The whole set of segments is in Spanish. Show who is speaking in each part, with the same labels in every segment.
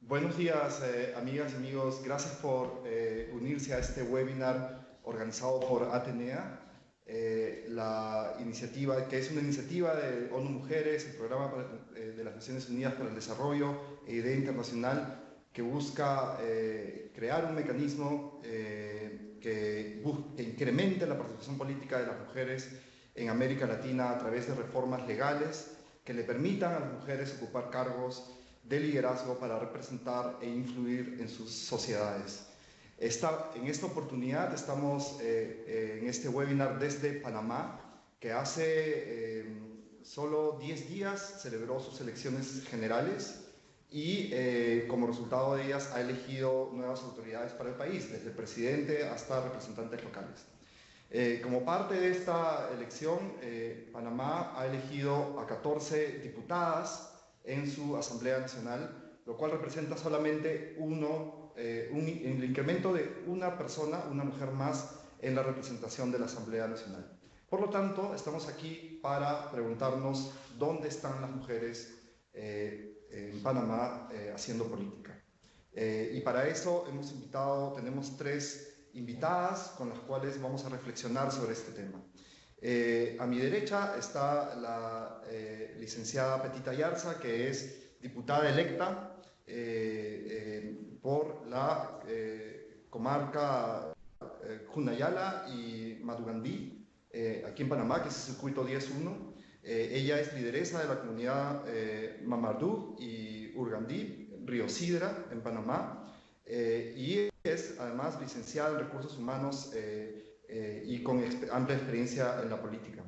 Speaker 1: Buenos días, amigas y amigos. Gracias por unirse a este webinar organizado por Atenea. La iniciativa, que es una iniciativa de ONU Mujeres, el Programa de las Naciones Unidas para el Desarrollo e Idea Internacional, que busca crear un mecanismo que incremente la participación política de las mujeres en América Latina a través de reformas legales que le permitan a las mujeres ocupar cargos de liderazgo para representar e influir en sus sociedades. En esta oportunidad estamos en este webinar desde Panamá, que hace solo 10 días celebró sus elecciones generales y como resultado de ellas ha elegido nuevas autoridades para el país, desde el presidente hasta representantes locales. Como parte de esta elección, Panamá ha elegido a 14 diputadas en su Asamblea Nacional, lo cual representa solamente el incremento de una persona, una mujer más, en la representación de la Asamblea Nacional. Por lo tanto, estamos aquí para preguntarnos dónde están las mujeres en Panamá haciendo política. Y para eso tenemos tres invitadas con las cuales vamos a reflexionar sobre este tema. A mi derecha está la licenciada Petita Yarza, que es diputada electa por la comarca Junayala y Madugandí, aquí en Panamá, que es el circuito 10-1. Ella es lideresa de la comunidad Mamardú y Urgandí, Río Sidra, en Panamá, y es además licenciada en Recursos Humanos y con amplia experiencia en la política.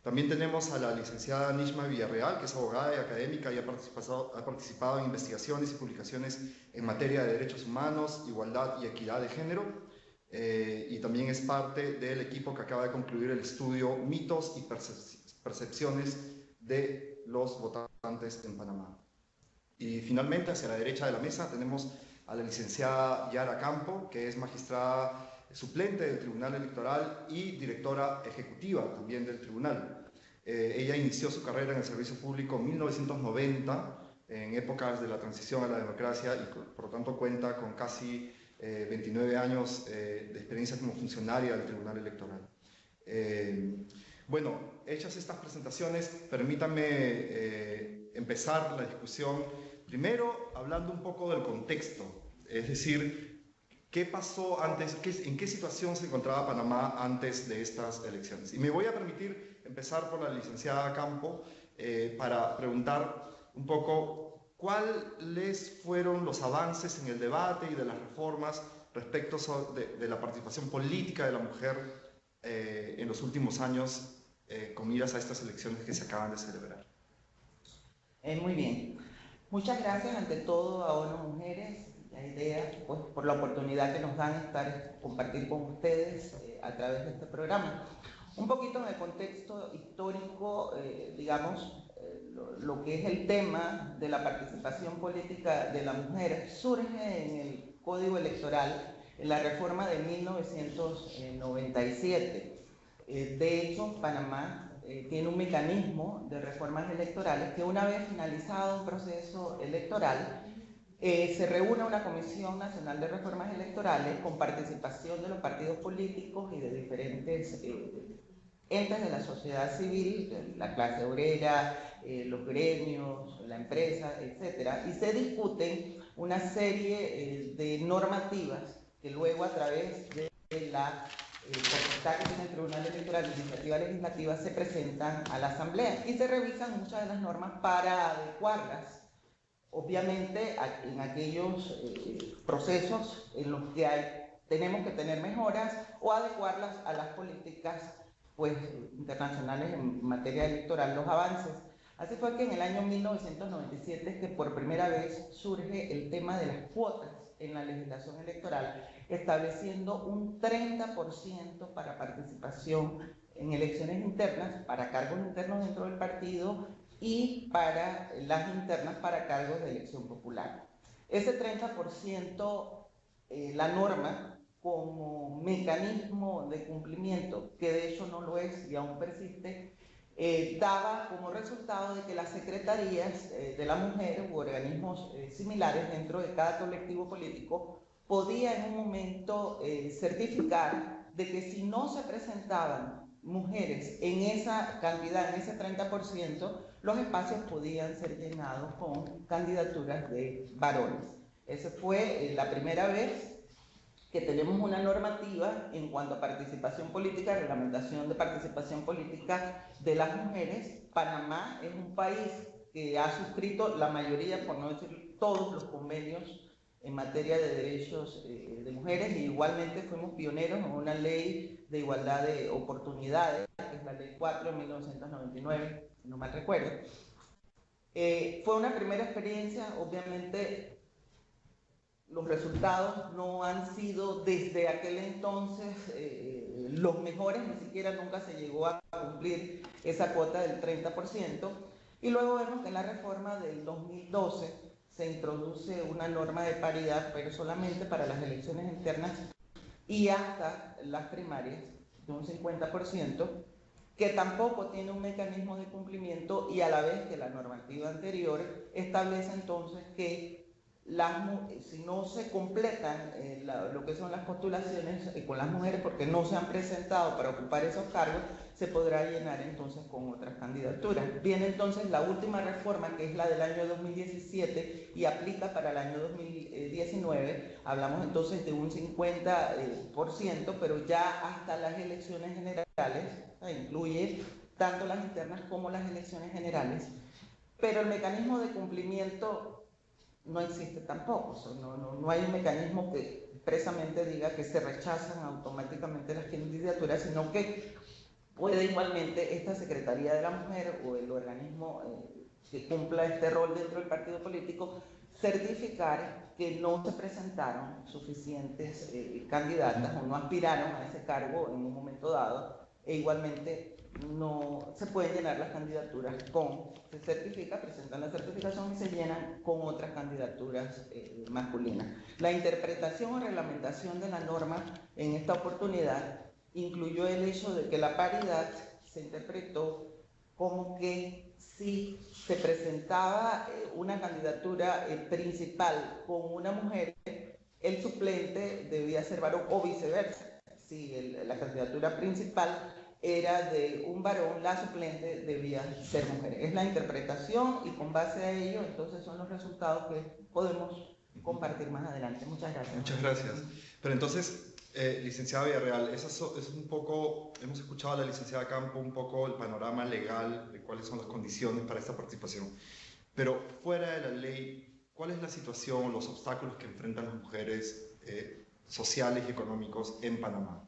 Speaker 1: También tenemos a la licenciada Nishma Villarreal, que es abogada y académica y ha participado en investigaciones y publicaciones en materia de derechos humanos, igualdad y equidad de género, y también es parte del equipo que acaba de concluir el estudio Mitos y Percepciones de los Votantes en Panamá. Y finalmente, hacia la derecha de la mesa, tenemos a la licenciada Yara Campo, que es magistrada suplente del Tribunal Electoral y directora ejecutiva también del Tribunal. Ella inició su carrera en el servicio público en 1990, en épocas de la transición a la democracia, y por lo tanto cuenta con casi 29 años de experiencia como funcionaria del Tribunal Electoral. Bueno, hechas estas presentaciones, permítanme empezar la discusión primero hablando un poco del contexto, es decir, ¿qué pasó antes? ¿En qué situación se encontraba Panamá antes de estas elecciones? Y me voy a permitir empezar por la licenciada Campo para preguntar un poco cuáles fueron los avances en el debate y de las reformas respecto de la participación política de la mujer en los últimos años con miras a estas elecciones que se acaban de celebrar.
Speaker 2: Muy bien. Muchas gracias ante todo a ONU Mujeres y a IDEA pues, por la oportunidad que nos dan de compartir con ustedes a través de este programa. Un poquito en el contexto histórico, lo que es el tema de la participación política de la mujer surge en el Código Electoral, en la reforma de 1997. De hecho, Panamá tiene un mecanismo de reformas electorales que una vez finalizado un proceso electoral, se reúne una Comisión Nacional de Reformas Electorales con participación de los partidos políticos y de diferentes entes de la sociedad civil, de la clase obrera, los gremios, la empresa, etcétera, y se discuten una serie de normativas que luego a través de la potestad que tiene el Tribunal Electoral de Iniciativa Legislativa se presentan a la Asamblea y se revisan muchas de las normas para adecuarlas, obviamente, en aquellos procesos en los que tenemos que tener mejoras o adecuarlas a las políticas pues, internacionales en materia electoral, los avances. Así fue que en el año 1997 es que por primera vez surge el tema de las cuotas en la legislación electoral, estableciendo un 30% para participación en elecciones internas, para cargos internos dentro del partido y para las internas para cargos de elección popular. Ese 30%, la norma como mecanismo de cumplimiento, que de hecho no lo es y aún persiste, daba como resultado de que las secretarías de la mujer u organismos similares dentro de cada colectivo político podía en un momento certificar de que si no se presentaban mujeres en esa cantidad, en ese 30%, los espacios podían ser llenados con candidaturas de varones. Esa fue la primera vez que tenemos una normativa en cuanto a participación política, reglamentación de participación política de las mujeres. Panamá es un país que ha suscrito la mayoría, por no decir todos, los convenios en materia de derechos de mujeres, y igualmente fuimos pioneros en una ley de igualdad de oportunidades, que es la ley 4 de 1999, si no mal recuerdo. Fue una primera experiencia, obviamente los resultados no han sido desde aquel entonces los mejores, ni siquiera nunca se llegó a cumplir esa cuota del 30%, y luego vemos que en la reforma del 2012 se introduce una norma de paridad, pero solamente para las elecciones internas y hasta las primarias, de un 50%, que tampoco tiene un mecanismo de cumplimiento, y a la vez que la normativa anterior establece entonces que si no se completan lo que son las postulaciones con las mujeres porque no se han presentado para ocupar esos cargos, se podrá llenar entonces con otras candidaturas. Viene entonces la última reforma, que es la del año 2017 y aplica para el año 2019. Hablamos entonces de un 50%, pero ya hasta las elecciones generales, incluye tanto las internas como las elecciones generales, pero el mecanismo de cumplimiento no existe tampoco. No hay un mecanismo que expresamente diga que se rechazan automáticamente las candidaturas, sino que puede igualmente esta Secretaría de la Mujer o el organismo que cumpla este rol dentro del partido político certificar que no se presentaron suficientes candidatas o no aspiraron a ese cargo en un momento dado, e igualmente no se pueden llenar las candidaturas se certifica, presentan la certificación y se llenan con otras candidaturas masculinas. La interpretación o reglamentación de la norma en esta oportunidad incluyó el hecho de que la paridad se interpretó como que si se presentaba una candidatura principal con una mujer, el suplente debía ser varón, o viceversa. Si la candidatura principal era de un varón, la suplente debía ser mujer. Es la interpretación, y con base a ello entonces son los resultados que podemos compartir más adelante. Muchas gracias.
Speaker 1: Muchas gracias. Pero entonces, licenciada Villarreal, eso es un poco, hemos escuchado a la licenciada Campo un poco el panorama legal de cuáles son las condiciones para esta participación, pero fuera de la ley, ¿cuál es la situación, los obstáculos que enfrentan las mujeres sociales y económicos en Panamá?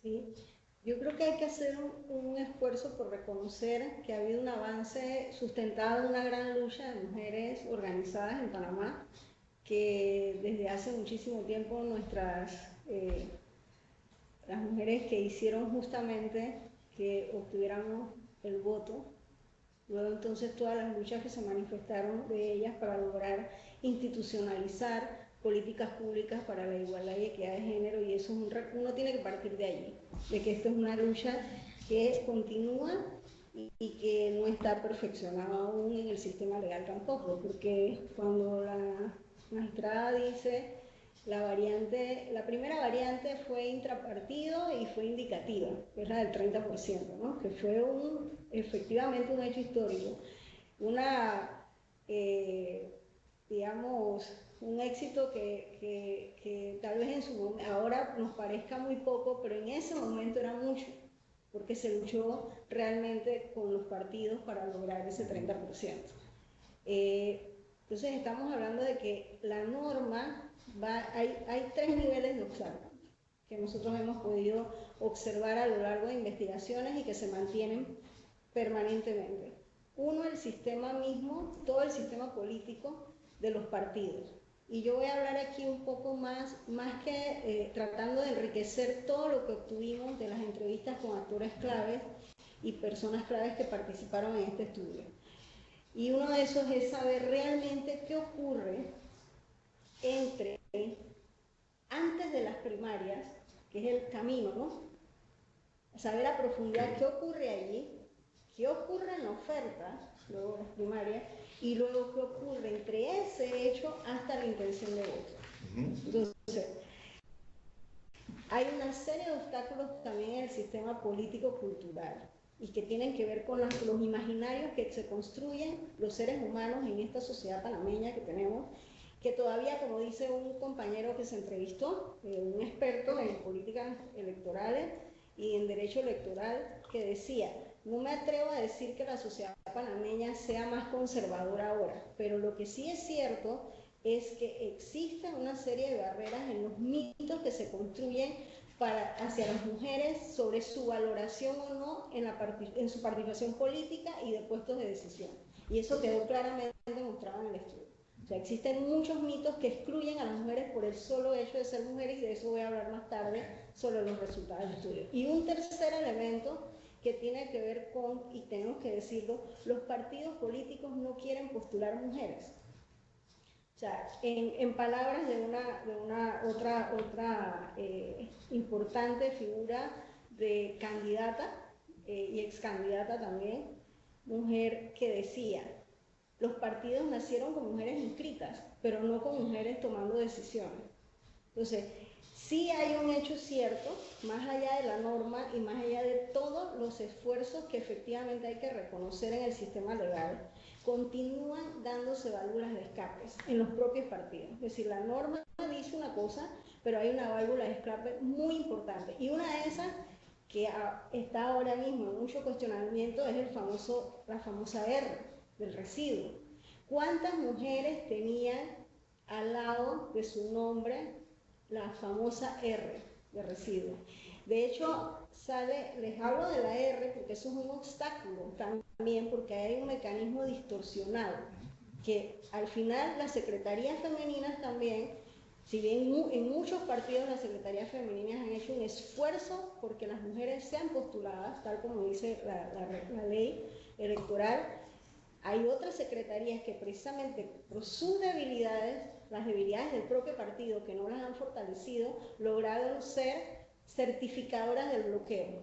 Speaker 3: Sí. Yo creo que hay que hacer un esfuerzo por reconocer que ha habido un avance sustentado en una gran lucha de mujeres organizadas en Panamá, que desde hace muchísimo tiempo las mujeres que hicieron justamente que obtuviéramos el voto, luego entonces todas las luchas que se manifestaron de ellas para lograr institucionalizar políticas públicas para la igualdad y equidad de género, y eso uno tiene que partir de allí, de que esta es una lucha que continúa y que no está perfeccionada aún en el sistema legal tampoco, porque cuando la magistrada dice la primera variante fue intrapartido y fue indicativa, que es la del 30%, ¿no? Que fue efectivamente un hecho histórico, digamos, un éxito que tal vez ahora nos parezca muy poco, pero en ese momento era mucho, porque se luchó realmente con los partidos para lograr ese 30%. Entonces estamos hablando de que la norma hay 3 niveles de obstáculos que nosotros hemos podido observar a lo largo de investigaciones y que se mantienen permanentemente. Uno, el sistema mismo, todo el sistema político de los partidos. Y yo voy a hablar aquí un poco más que tratando de enriquecer todo lo que obtuvimos de las entrevistas con actores claves y personas claves que participaron en este estudio. Y uno de esos es saber realmente qué ocurre antes de las primarias, que es el camino, ¿no? Saber a profundidad qué ocurre allí, qué ocurre en la oferta, luego en las primarias, y luego qué ocurre entre ese hecho hasta la intención de voto. Entonces, hay una serie de obstáculos también en el sistema político-cultural y que tienen que ver con los imaginarios que se construyen los seres humanos en esta sociedad panameña que tenemos, que todavía, como dice un compañero que se entrevistó, un experto en políticas electorales y en derecho electoral, que decía: no me atrevo a decir que la sociedad panameña sea más conservadora ahora, pero lo que sí es cierto es que existen una serie de barreras en los mitos que se construyen hacia las mujeres sobre su valoración o no en su participación política y de puestos de decisión. Y eso quedó claramente demostrado en el estudio. O sea, existen muchos mitos que excluyen a las mujeres por el solo hecho de ser mujeres, y de eso voy a hablar más tarde sobre los resultados del estudio. Y un tercer elemento que tiene que ver con, y tenemos que decirlo, los partidos políticos no quieren postular mujeres. O sea, en palabras de una otra importante figura de candidata y ex candidata también, mujer, que decía: los partidos nacieron con mujeres inscritas, pero no con mujeres tomando decisiones. Entonces, sí hay un hecho cierto, más allá de la norma y más allá de todos los esfuerzos que efectivamente hay que reconocer en el sistema legal, continúan dándose válvulas de escape en los propios partidos. Es decir, la norma dice una cosa, pero hay una válvula de escape muy importante. Y una de esas, que está ahora mismo en mucho cuestionamiento, es la famosa R del residuo. ¿Cuántas mujeres tenían al lado de su nombre la famosa R de residuo? De hecho, les hablo de la R porque eso es un obstáculo también, porque hay un mecanismo distorsionado, que al final las secretarías femeninas también, si bien en muchos partidos las secretarías femeninas han hecho un esfuerzo porque las mujeres sean postuladas, tal como dice la ley electoral, hay otras secretarías que precisamente por sus debilidades, las debilidades del propio partido que no las han fortalecido, lograron ser certificadoras del bloqueo.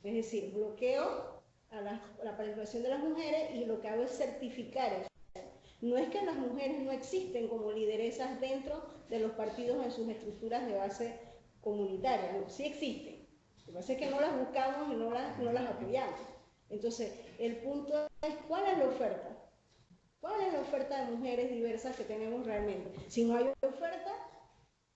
Speaker 3: Es decir, bloqueo a la participación de las mujeres, y lo que hago es certificar eso. No es que las mujeres no existen como lideresas dentro de los partidos en sus estructuras de base comunitaria, no, sí existen. Lo que pasa es que no las buscamos y no las apoyamos. Entonces, el punto es: ¿cuál es la oferta? ¿Cuál es la oferta de mujeres diversas que tenemos realmente? Si no hay oferta,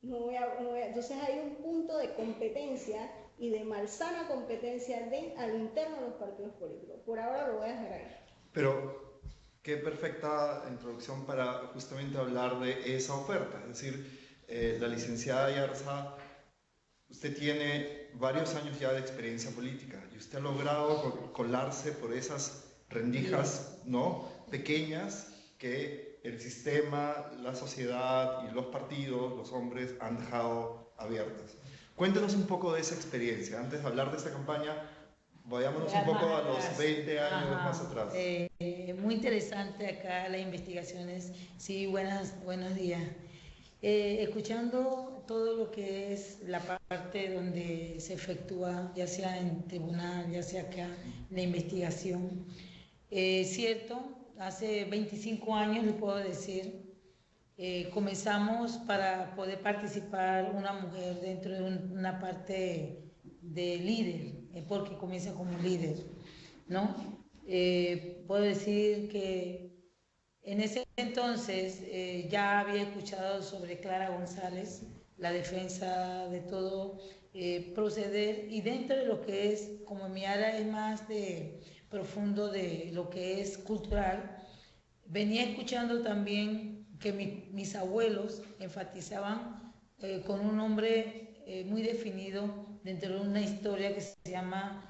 Speaker 3: entonces hay un punto de competencia y de malsana competencia al interno de los partidos políticos. Por ahora lo voy a dejar ahí.
Speaker 1: Pero qué perfecta introducción para justamente hablar de esa oferta. Es decir, la licenciada Ayarza, usted tiene varios años ya de experiencia política y usted ha logrado colarse por esas rendijas, ¿no?, pequeñas que el sistema, la sociedad y los partidos, los hombres, han dejado abiertas. Cuéntenos un poco de esa experiencia. Antes de hablar de esta campaña, vayámonos un poco a los 20 años más atrás.
Speaker 4: Muy interesante acá las investigaciones. Sí, buenos días. Escuchando todo lo que es la parte donde se efectúa, ya sea en tribunal, ya sea acá, la investigación, cierto, hace 25 años, les puedo decir, comenzamos para poder participar una mujer dentro de una parte de líder, porque comienza como líder, ¿no? Puedo decir que en ese entonces ya había escuchado sobre Clara González, la defensa de todo proceder, y dentro de lo que es, como mi área es más de profundo de lo que es cultural, venía escuchando también que mis abuelos enfatizaban con un nombre muy definido dentro de una historia que se llama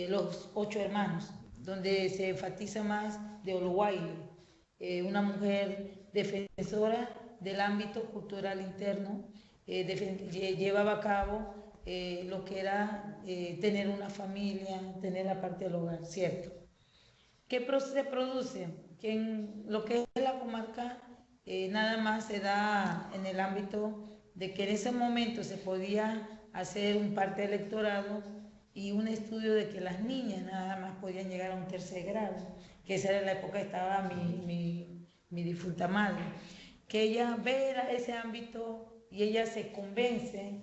Speaker 4: Los 8 Hermanos, donde se enfatiza más de Olowaile, una mujer defensora del ámbito cultural interno, llevaba a cabo lo que era tener una familia, tener la parte del hogar, ¿cierto? ¿Qué se produce? Que en lo que es la comarca nada más se da en el ámbito de que en ese momento se podía hacer un parte electorado y un estudio de que las niñas nada más podían llegar a un tercer grado, que esa era la época que estaba mi difunta madre, que ella ve ese ámbito y ella se convence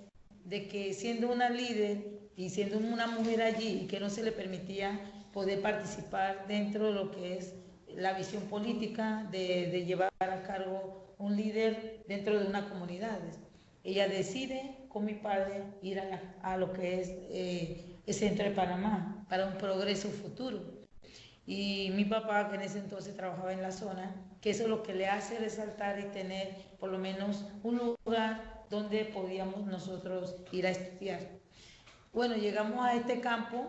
Speaker 4: de que siendo una líder y siendo una mujer allí y que no se le permitía poder participar dentro de lo que es la visión política de llevar a cargo un líder dentro de una comunidad. Ella decide con mi padre ir a lo que es el centro de Panamá para un progreso futuro. Y mi papá, que en ese entonces trabajaba en la zona, que eso es lo que le hace resaltar y tener por lo menos un lugar donde podíamos nosotros ir a estudiar. Bueno, llegamos a este campo,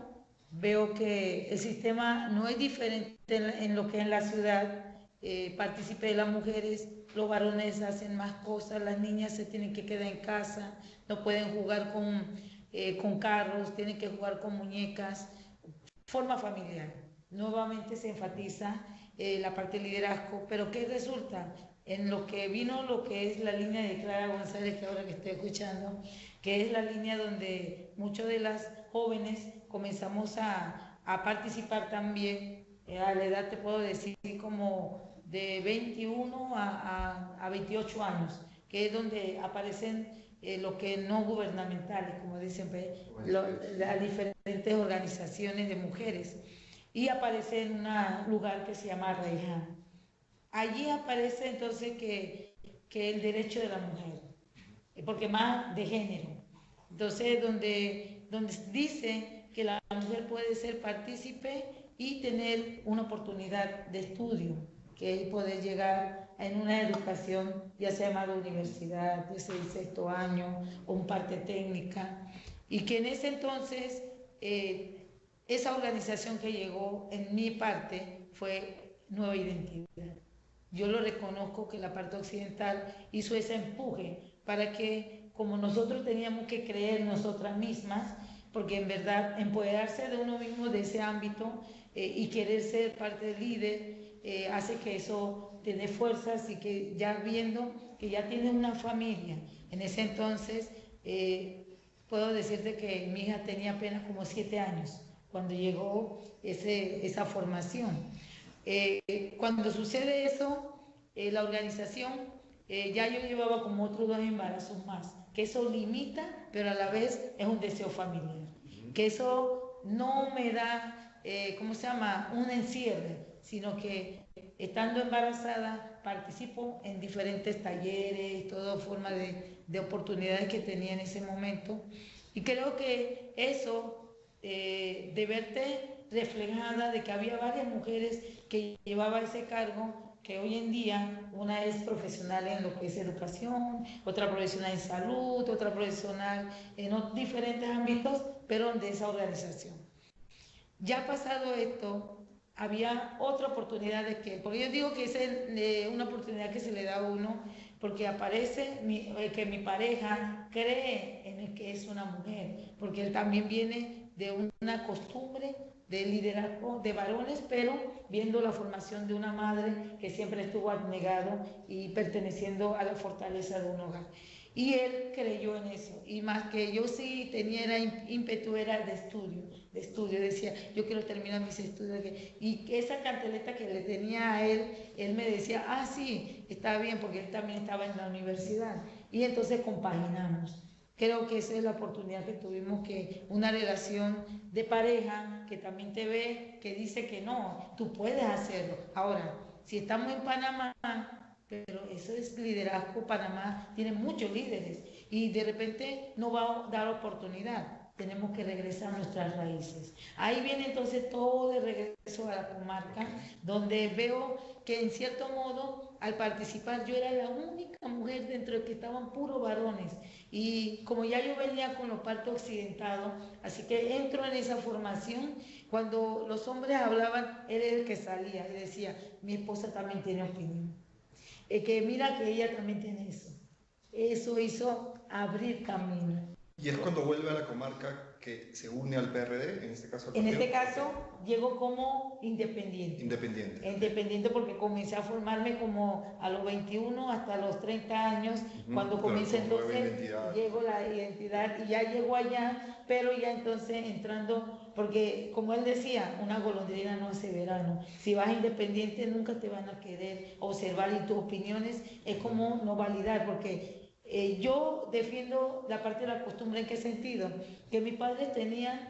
Speaker 4: veo que el sistema no es diferente en lo que es en la ciudad. Participé de las mujeres, los varones hacen más cosas, las niñas se tienen que quedar en casa, no pueden jugar con carros, tienen que jugar con muñecas, forma familiar. Nuevamente se enfatiza la parte de liderazgo, pero ¿qué resulta? En lo que vino lo que es la línea de Clara González, que ahora que estoy escuchando, que es la línea donde muchas de las jóvenes comenzamos a participar también, a la edad te puedo decir como de 21 a 28 años, que es donde aparecen lo que no gubernamentales, como dicen, las diferentes organizaciones de mujeres, y aparece en un lugar que se llama Reiján. Allí aparece entonces que el derecho de la mujer, porque más de género. Entonces, donde dice que la mujer puede ser partícipe y tener una oportunidad de estudio, que es poder llegar en una educación, ya sea llamada universidad, de sexto año, o un parte técnica, y que en ese entonces esa organización que llegó en mi parte fue Nueva Identidad. Yo lo reconozco que la parte occidental hizo ese empuje para que, como nosotros teníamos que creer nosotras mismas, porque en verdad empoderarse de uno mismo de ese ámbito y querer ser parte del líder hace que eso te dé fuerzas, y que ya viendo que ya tienes una familia, en ese entonces puedo decirte que mi hija tenía apenas como 7 años cuando llegó esa formación. Cuando sucede eso, la organización, ya yo llevaba como otros 2 embarazos más, que eso limita, pero a la vez es un deseo familiar, que eso no me da, ¿cómo se llama?, un encierre, sino que estando embarazada participo en diferentes talleres y toda forma de oportunidades que tenía en ese momento, y creo que eso, de verte reflejada, de que había varias mujeres que llevaba ese cargo, que hoy en día una es profesional en lo que es educación, otra profesional en salud, otra profesional en diferentes ámbitos, pero de esa organización. Ya pasado esto, había otra oportunidad de que, porque yo digo que es una oportunidad que se le da a uno, porque aparece que mi pareja cree en el que es una mujer, porque él también viene de una costumbre de liderazgo de varones, pero viendo la formación de una madre que siempre estuvo abnegado y perteneciendo a la fortaleza de un hogar. Y él creyó en eso, y más que yo sí tenía ímpetu era de estudio, decía, yo quiero terminar mis estudios, y esa carteleta que le tenía a él me decía, sí, está bien, porque él también estaba en la universidad, y entonces compaginamos. Creo que esa es la oportunidad que tuvimos, que una relación de pareja que también te ve, que dice que no, tú puedes hacerlo. Ahora, si estamos en Panamá, pero eso es liderazgo, Panamá tiene muchos líderes y de repente no va a dar oportunidad. Tenemos que regresar a nuestras raíces. Ahí viene entonces todo de regreso a la comarca, donde veo que en cierto modo, al participar, yo era la única mujer dentro de que estaban puros varones. Y como ya yo venía con los partos occidentados, así que entro en esa formación. Cuando los hombres hablaban, él era el que salía y decía, mi esposa también tiene opinión. Que mira que ella también tiene eso. Eso hizo abrir camino.
Speaker 1: Y es cuando vuelve a la comarca que se une al PRD, en este caso.
Speaker 4: En este caso, llego como independiente.
Speaker 1: Independiente.
Speaker 4: Independiente porque comencé a formarme como a los 21 hasta los 30 años. Cuando comencé entonces, llego la identidad y ya llego allá, pero ya entonces entrando, porque como él decía, una golondrina no hace verano. Si vas independiente nunca te van a querer observar y tus opiniones es como no validar, porque yo defiendo la parte de la costumbre. ¿En qué sentido? Que mis padres tenían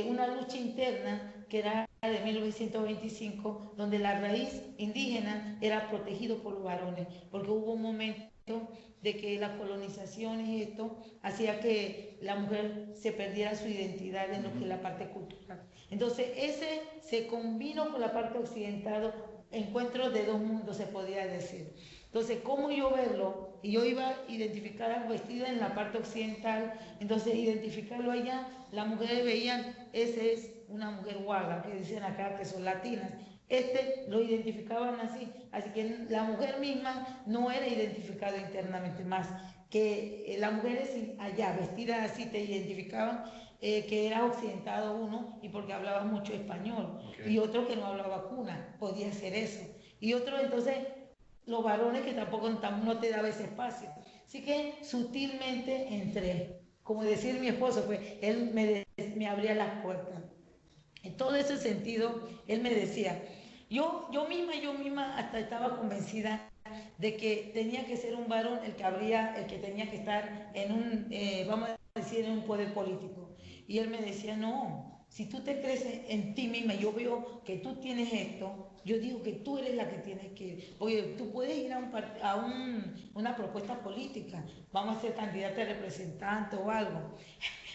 Speaker 4: una lucha interna que era de 1925, donde la raíz indígena era protegido por los varones, porque hubo un momento de que la colonización y esto hacía que la mujer se perdiera su identidad en lo que es la parte cultural. Entonces ese se combinó con la parte occidental, encuentro de dos mundos se podía decir. Entonces, ¿cómo yo verlo? Y yo iba a identificar al vestido en la parte occidental, entonces identificarlo allá, las mujeres veían, ese es una mujer guarda, que dicen acá que son latinas. Lo identificaban así que la mujer misma no era identificada internamente más, que las mujeres allá vestidas así te identificaban que era occidentado uno y porque hablaba mucho español, y otro que no hablaba cuna, podía ser eso, y otro entonces los varones que tampoco no te daba ese espacio. Así que sutilmente entré, como decir mi esposo, pues él me abría las puertas. En todo ese sentido, él me decía, yo misma hasta estaba convencida de que tenía que ser un varón el que tenía que estar en un, vamos a decir, en un poder político. Y él me decía, no, si tú te crees en ti misma, yo veo que tú tienes esto, yo digo que tú eres la que tienes que ir. Oye, tú puedes ir a una propuesta política, vamos a ser candidata a representante o algo.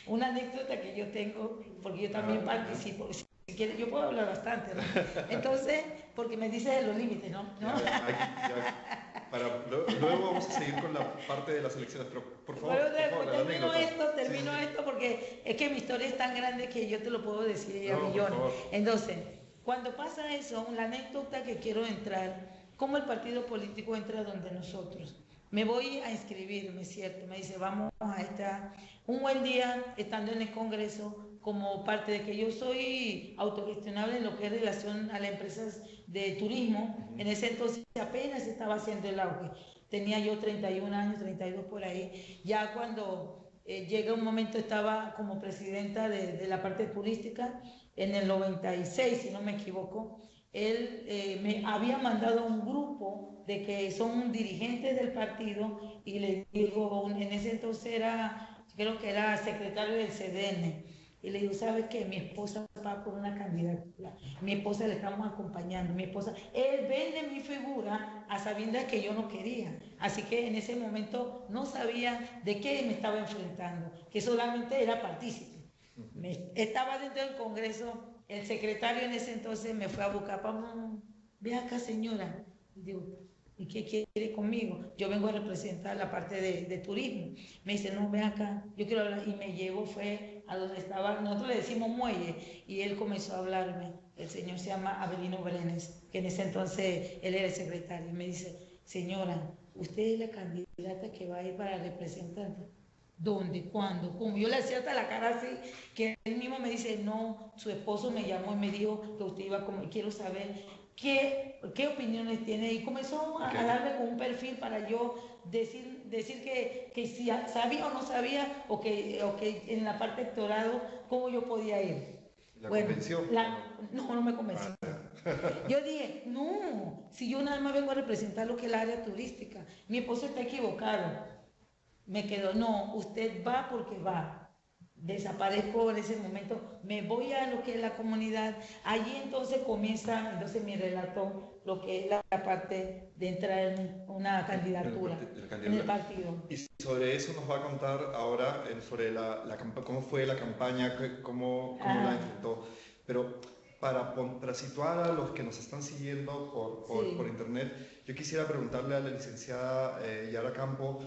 Speaker 4: Una anécdota que yo tengo, porque yo también participo, si quieres, yo puedo hablar bastante, ¿no? Entonces, porque me dices de los límites, ¿no?
Speaker 1: Luego vamos a seguir con la parte de las elecciones, pero por favor.
Speaker 4: Termino esto porque es que mi historia es tan grande que yo te lo puedo decir a millones. Entonces, cuando pasa eso, la anécdota que quiero entrar, ¿cómo el partido político entra donde nosotros? Me voy a inscribirme, ¿cierto? Me dice, vamos a estar un buen día estando en el Congreso, como parte de que yo soy autogestionable en lo que es relación a las empresas de turismo. En ese entonces apenas estaba haciendo el auge. Tenía yo 31 años, 32 por ahí. Ya cuando llega un momento, estaba como presidenta de la parte turística, en el 96, si no me equivoco. Él me había mandado un grupo de que son dirigentes del partido y le digo, en ese entonces creo que era secretario del CDN, y le digo, ¿sabes qué? Mi esposa va por una candidatura, mi esposa le estamos acompañando, él vende mi figura a sabiendas que yo no quería, así que en ese momento no sabía de qué me estaba enfrentando, que solamente era partícipe. Estaba dentro del Congreso. El secretario en ese entonces me fue a buscar, vamos, ve acá señora. Y digo, ¿y qué quiere conmigo? Yo vengo a representar la parte de turismo. Me dice, no, ve acá, yo quiero hablar. Y me llevó, fue a donde estaba, nosotros le decimos muelle, y él comenzó a hablarme. El señor se llama Avelino Brenes, que en ese entonces él era el secretario. Y me dice, señora, usted es la candidata que va a ir para representar. ¿Dónde? ¿Cuándo? ¿Cómo? Yo le hacía hasta la cara así, que él mismo me dice, no, su esposo me llamó y me dijo que usted iba como, quiero saber qué opiniones tiene, y comenzó a darme con un perfil para yo decir que si sabía o no sabía, o que en la parte de doctorado, cómo yo podía ir.
Speaker 1: ¿La convenció?
Speaker 4: No me convenció. Yo dije, no, si yo nada más vengo a representar lo que es la área turística, mi esposo está equivocado. Me quedó, no, usted va porque va. Desaparezco en ese momento, me voy a lo que es la comunidad. Allí entonces comienza mi relato, lo que es la parte de entrar en una candidatura en el partido.
Speaker 1: Y sobre eso nos va a contar ahora, sobre cómo fue la campaña, cómo la enfrentó. Pero para situar a los que nos están siguiendo por internet, yo quisiera preguntarle a la licenciada Yara Campo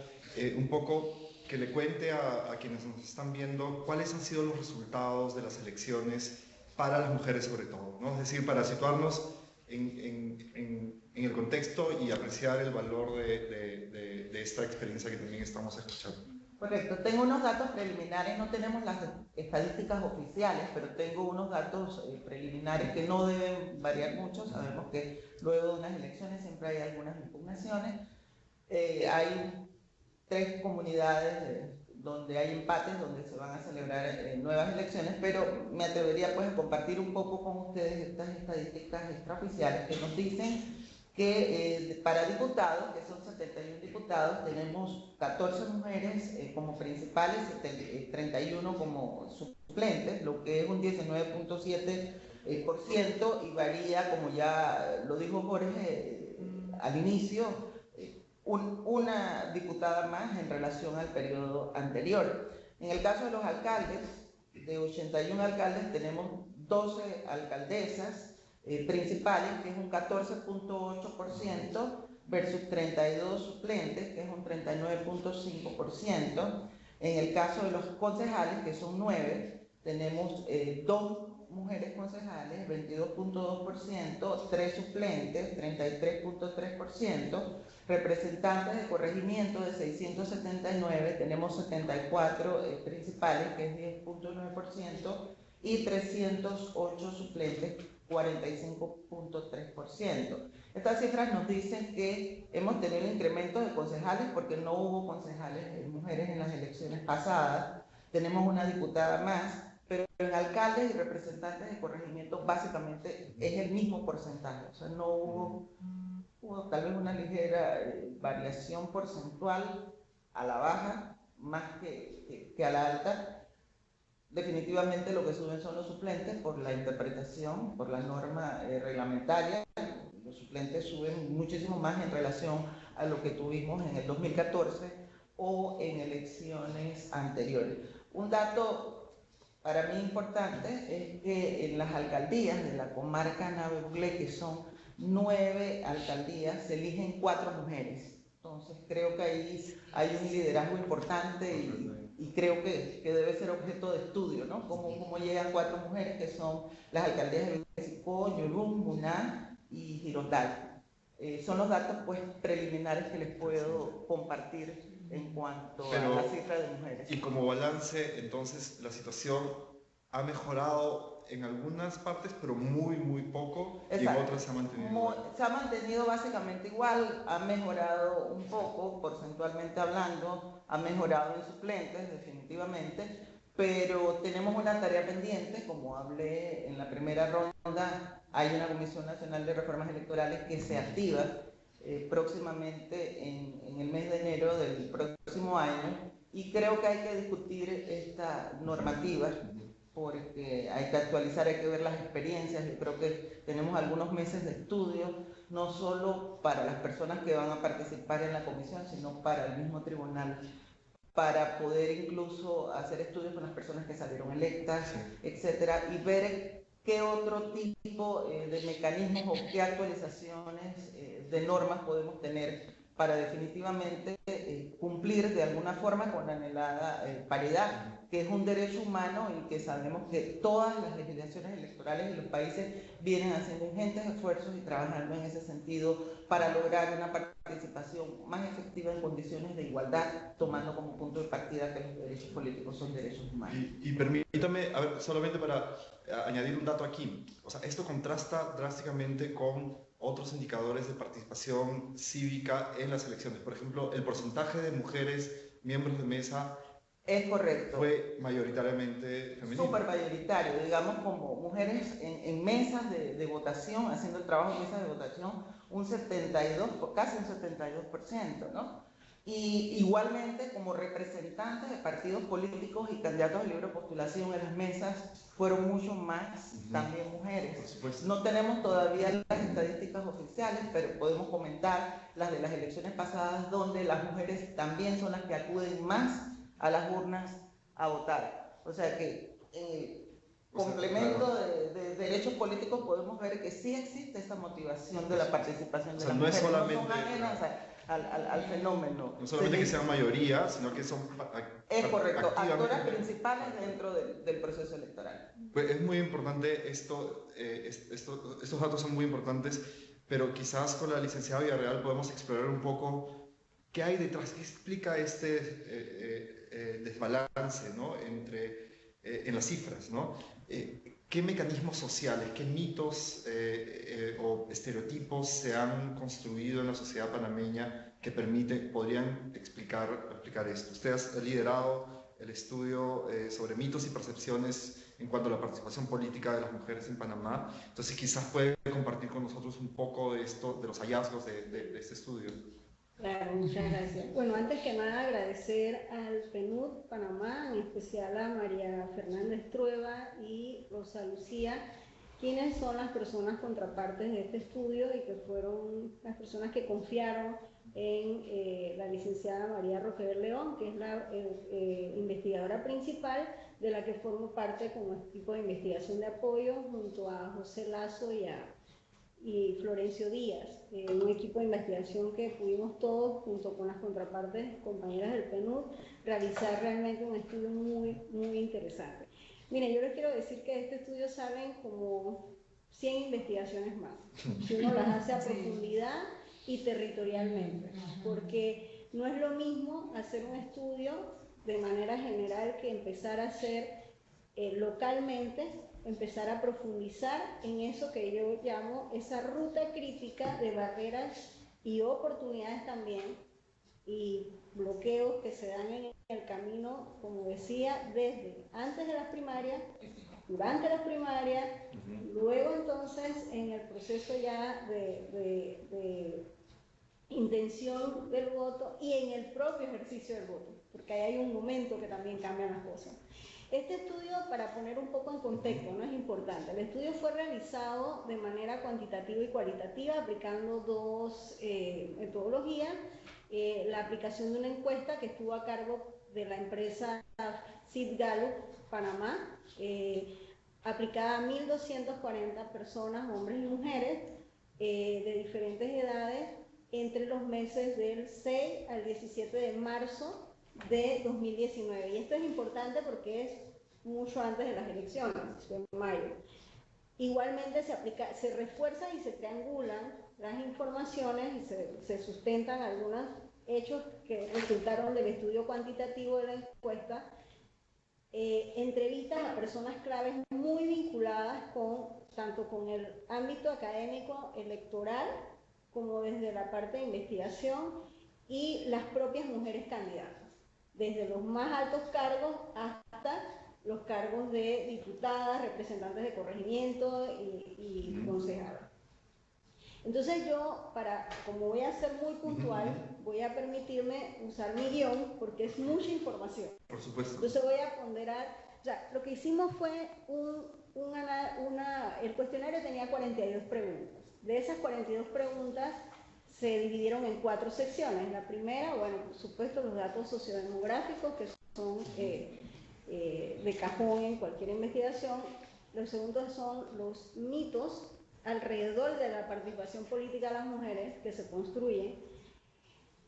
Speaker 1: un poco, que le cuente a quienes nos están viendo cuáles han sido los resultados de las elecciones para las mujeres sobre todo, ¿no? Es decir, para situarnos en el contexto y apreciar el valor de esta experiencia que también estamos escuchando.
Speaker 2: Correcto, tengo unos datos preliminares, no tenemos las estadísticas oficiales, pero tengo unos datos preliminares que no deben variar mucho. Sabemos que luego de unas elecciones siempre hay algunas impugnaciones. Hay 3 comunidades donde hay empates, donde se van a celebrar nuevas elecciones, pero me atrevería pues a compartir un poco con ustedes estas estadísticas extraoficiales que nos dicen que para diputados, que son 71 diputados, tenemos 14 mujeres como principales y 31 como suplentes, lo que es un 19.7% y varía, como ya lo dijo Jorge al inicio, una diputada más en relación al periodo anterior. En el caso de los alcaldes, de 81 alcaldes tenemos 12 alcaldesas principales, que es un 14.8%, versus 32 suplentes, que es un 39.5%. En el caso de los concejales, que son 9, tenemos 2 mujeres concejales, 22.2%, 3 suplentes, 33.3%, representantes de corregimiento de 679, tenemos 74 principales, que es 10.9%, y 308 suplentes, 45.3%. Estas cifras nos dicen que hemos tenido incrementos de concejales porque no hubo concejales mujeres en las elecciones pasadas. Tenemos una diputada más, pero en alcaldes y representantes de corregimiento básicamente es el mismo porcentaje. O sea, no hubo tal vez una ligera variación porcentual a la baja más que a la alta. Definitivamente lo que suben son los suplentes por la interpretación, por la norma reglamentaria. Los suplentes suben muchísimo más en relación a lo que tuvimos en el 2014 o en elecciones anteriores. Un dato para mí importante es que en las alcaldías de la comarca Nave-Buglé, que son 9 alcaldías, se eligen 4 mujeres. Entonces creo que ahí hay un liderazgo importante y creo que debe ser objeto de estudio, ¿no? Cómo llegan 4 mujeres, que son las alcaldías de Besicó, Yolum, Muná y Girondal. Son los datos pues preliminares que les puedo compartir en cuanto a la cifra de mujeres.
Speaker 1: Y como balance, entonces, la situación ha mejorado en algunas partes, pero muy poco. Exacto. Y en otras se ha mantenido
Speaker 2: se ha mantenido básicamente igual, ha mejorado un poco, porcentualmente hablando, ha mejorado en suplentes, definitivamente, pero tenemos una tarea pendiente, como hablé en la primera ronda. Hay una Comisión Nacional de Reformas Electorales que se activa próximamente en el mes de enero del próximo año, y creo que hay que discutir esta normativa porque hay que actualizar, hay que ver las experiencias. Yo creo que tenemos algunos meses de estudio, no solo para las personas que van a participar en la comisión, sino para el mismo tribunal, para poder incluso hacer estudios con las personas que salieron electas, etcétera, y ver qué otro tipo de mecanismos o qué actualizaciones de normas podemos tener para definitivamente cumplir de alguna forma con la anhelada paridad, que es un derecho humano y que sabemos que todas las legislaciones electorales de los países vienen haciendo ingentes esfuerzos y trabajando en ese sentido para lograr una participación más efectiva en condiciones de igualdad, tomando como punto de partida que los derechos políticos son derechos humanos.
Speaker 1: Y permítame, a ver, solamente para añadir un dato aquí. O sea, esto contrasta drásticamente con otros indicadores de participación cívica en las elecciones. Por ejemplo, el porcentaje de mujeres miembros de mesa
Speaker 2: es correcto.
Speaker 1: Fue mayoritariamente femenino.
Speaker 2: Súper mayoritario, digamos, como mujeres en mesas de votación, haciendo el trabajo en mesas de votación, un 72, casi un 72%, ¿no? Y igualmente como representantes de partidos políticos y candidatos de libre postulación en las mesas fueron mucho más también mujeres. No tenemos todavía las estadísticas oficiales, pero podemos comentar las de las elecciones pasadas, donde las mujeres también son las que acuden más a las urnas a votar. O sea que complemento de derechos políticos podemos ver que sí existe esa motivación de la participación de las mujeres.
Speaker 1: No solamente,
Speaker 2: no son ajenas al fenómeno.
Speaker 1: No solamente que sean mayoría, sino que son
Speaker 2: es correcto, actoras principales dentro del proceso electoral.
Speaker 1: Pues es muy importante estos datos son muy importantes, pero quizás con la licenciada Villarreal podemos explorar un poco ¿Qué hay detrás? ¿Qué explica este desbalance, ¿no? En las cifras, ¿no? ¿Qué mecanismos sociales, qué mitos o estereotipos se han construido en la sociedad panameña que podrían explicar esto? Usted ha liderado el estudio sobre mitos y percepciones en cuanto a la participación política de las mujeres en Panamá. Entonces quizás puede compartir con nosotros un poco de esto, de los hallazgos de este estudio.
Speaker 3: Claro, muchas gracias. Bueno, antes que nada agradecer al PNUD Panamá, en especial a María Fernández Trueba y Rosa Lucía, quienes son las personas contrapartes de este estudio y que fueron las personas que confiaron en la licenciada María Roquever León, que es la investigadora principal, de la que formo parte como equipo de investigación de apoyo junto a José Lazo y Florencio Díaz, un equipo de investigación que pudimos todos, junto con las contrapartes compañeras del PNUD, realizar realmente un estudio muy, muy interesante. Miren, yo les quiero decir que de este estudio salen como 100 investigaciones más, si uno las hace a profundidad y territorialmente, porque no es lo mismo hacer un estudio de manera general que empezar a hacer localmente, empezar a profundizar en eso que yo llamo esa ruta crítica de barreras y oportunidades también y bloqueos que se dan en el camino, como decía, desde antes de las primarias, durante las primarias, luego entonces en el proceso ya de intención del voto y en el propio ejercicio del voto, porque ahí hay un momento que también cambian las cosas. Este estudio, para poner un poco en contexto, no es importante. El estudio fue realizado de manera cuantitativa y cualitativa, aplicando dos metodologías. La aplicación de una encuesta que estuvo a cargo de la empresa Sid Gallup Panamá, aplicada a 1.240 personas, hombres y mujeres, de diferentes edades, entre los meses del 6 al 17 de marzo de 2019. Y esto es importante porque es mucho antes de las elecciones, en mayo. Igualmente se refuerzan y se triangulan las informaciones y se sustentan algunos hechos que resultaron del estudio cuantitativo de la encuesta, entrevistas a personas claves muy vinculadas tanto con el ámbito académico electoral como desde la parte de investigación y las propias mujeres candidatas, desde los más altos cargos hasta los cargos de diputadas, representantes de corregimiento y concejadas. Entonces yo, como voy a ser muy puntual, voy a permitirme usar mi guión porque es mucha información.
Speaker 1: Por supuesto.
Speaker 3: Entonces voy a ponderar, o sea, lo que hicimos fue el cuestionario tenía 42 preguntas. De esas 42 preguntas se dividieron en 4 secciones. La primera, bueno, por supuesto, los datos sociodemográficos, que son de cajón en cualquier investigación. Los segundos son los mitos alrededor de la participación política de las mujeres que se construyen,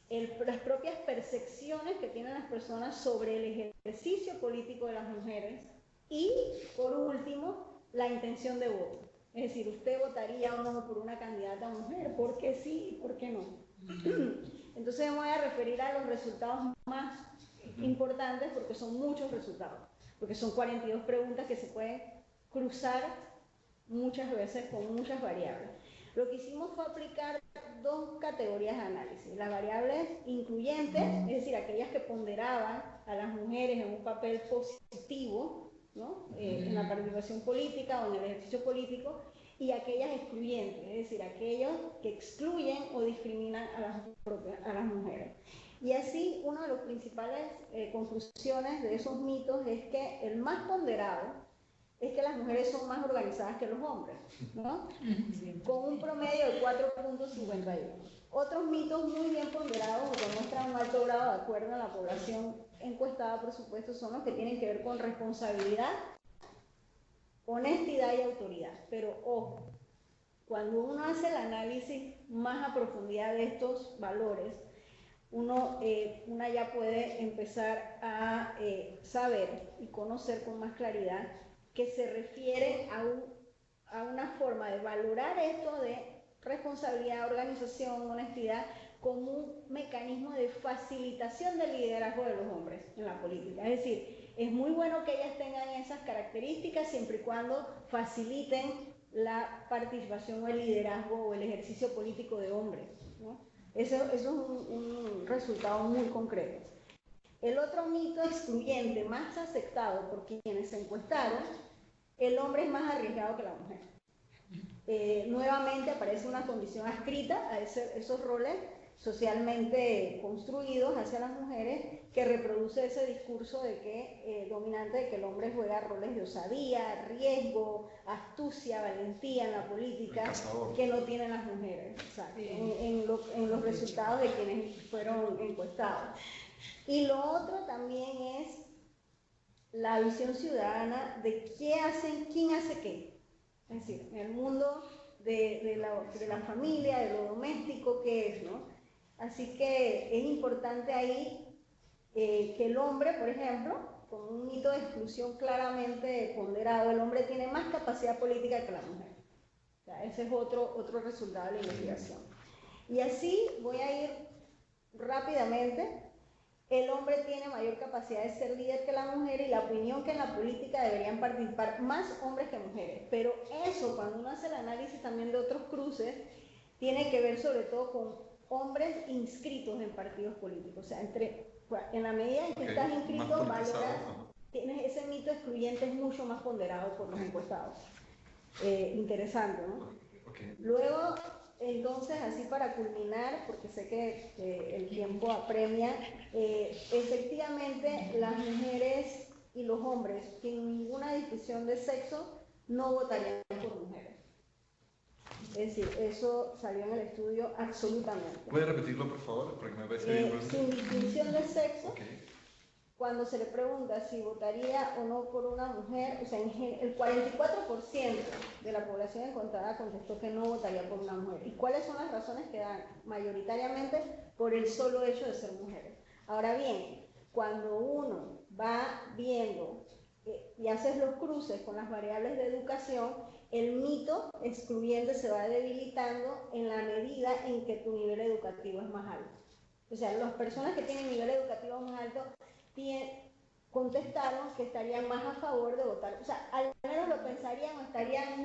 Speaker 3: las propias percepciones que tienen las personas sobre el ejercicio político de las mujeres y, por último, la intención de voto. Es decir, ¿usted votaría o no por una candidata mujer? ¿Por qué sí y por qué no? Entonces me voy a referir a los resultados más importantes porque son muchos resultados, porque son 42 preguntas que se pueden cruzar muchas veces con muchas variables. Lo que hicimos fue aplicar 2 categorías de análisis. Las variables incluyentes, es decir, aquellas que ponderaban a las mujeres en un papel positivo, ¿no? En la participación política o en el ejercicio político, y aquellas excluyentes, es decir, aquellos que excluyen o discriminan a las mujeres. Y así, una de las principales conclusiones de esos mitos es que el más ponderado es que las mujeres son más organizadas que los hombres, ¿no? Con un promedio de 4.51. Otros mitos muy bien ponderados o que muestran un alto grado de acuerdo en la población encuestada, por supuesto, son los que tienen que ver con responsabilidad, honestidad y autoridad. Pero ojo, cuando uno hace el análisis más a profundidad de estos valores, una ya puede empezar a saber y conocer con más claridad que se refiere a una forma de valorar esto de responsabilidad, organización, honestidad, como un mecanismo de facilitación del liderazgo de los hombres en la política. Es decir, es muy bueno que ellas tengan esas características siempre y cuando faciliten la participación o el liderazgo o el ejercicio político de hombres, ¿no? Eso es un resultado muy concreto. El otro mito excluyente más aceptado por quienes se encuestaron: el hombre es más arriesgado que la mujer. Nuevamente aparece una condición adscrita a esos roles socialmente construidos hacia las mujeres, que reproduce ese discurso de que, dominante, de que el hombre juega roles de osadía, riesgo, astucia, valentía en la política, que no tienen las mujeres, en los resultados de quienes fueron encuestados. Y lo otro también es la visión ciudadana de quién hace qué. Es decir, en el mundo de la familia, de lo doméstico, ¿qué es, no? Así que es importante ahí que el hombre, por ejemplo, con un mito de exclusión claramente ponderado, el hombre tiene más capacidad política que la mujer. O sea, ese es otro resultado de la investigación. Y así voy a ir rápidamente. El hombre tiene mayor capacidad de ser líder que la mujer, y la opinión que en la política deberían participar más hombres que mujeres. Pero eso, cuando uno hace el análisis también de otros cruces, tiene que ver sobre todo con hombres inscritos en partidos políticos. O sea, en la medida en que estás inscrito, tienes ese mito excluyente, es mucho más ponderado por los encuestados. Interesante, ¿no? Luego, entonces, así para culminar, porque sé que el tiempo apremia, efectivamente las mujeres y los hombres, sin ninguna distinción de sexo, no votarían por mujeres. Es decir, eso salió en el estudio absolutamente.
Speaker 1: ¿Puede repetirlo, por favor? Porque me parece bien.
Speaker 3: Sin distinción de sexo, cuando se le pregunta si votaría o no por una mujer, o sea, el 44% de la población encontrada contestó que no votaría por una mujer. ¿Y cuáles son las razones que dan? Mayoritariamente por el solo hecho de ser mujeres. Ahora bien, cuando uno va viendo y haces los cruces con las variables de educación, el mito excluyente se va debilitando en la medida en que tu nivel educativo es más alto. O sea, las personas que tienen nivel educativo más alto contestaron que estarían más a favor de votar. O sea, al menos lo pensarían o estarían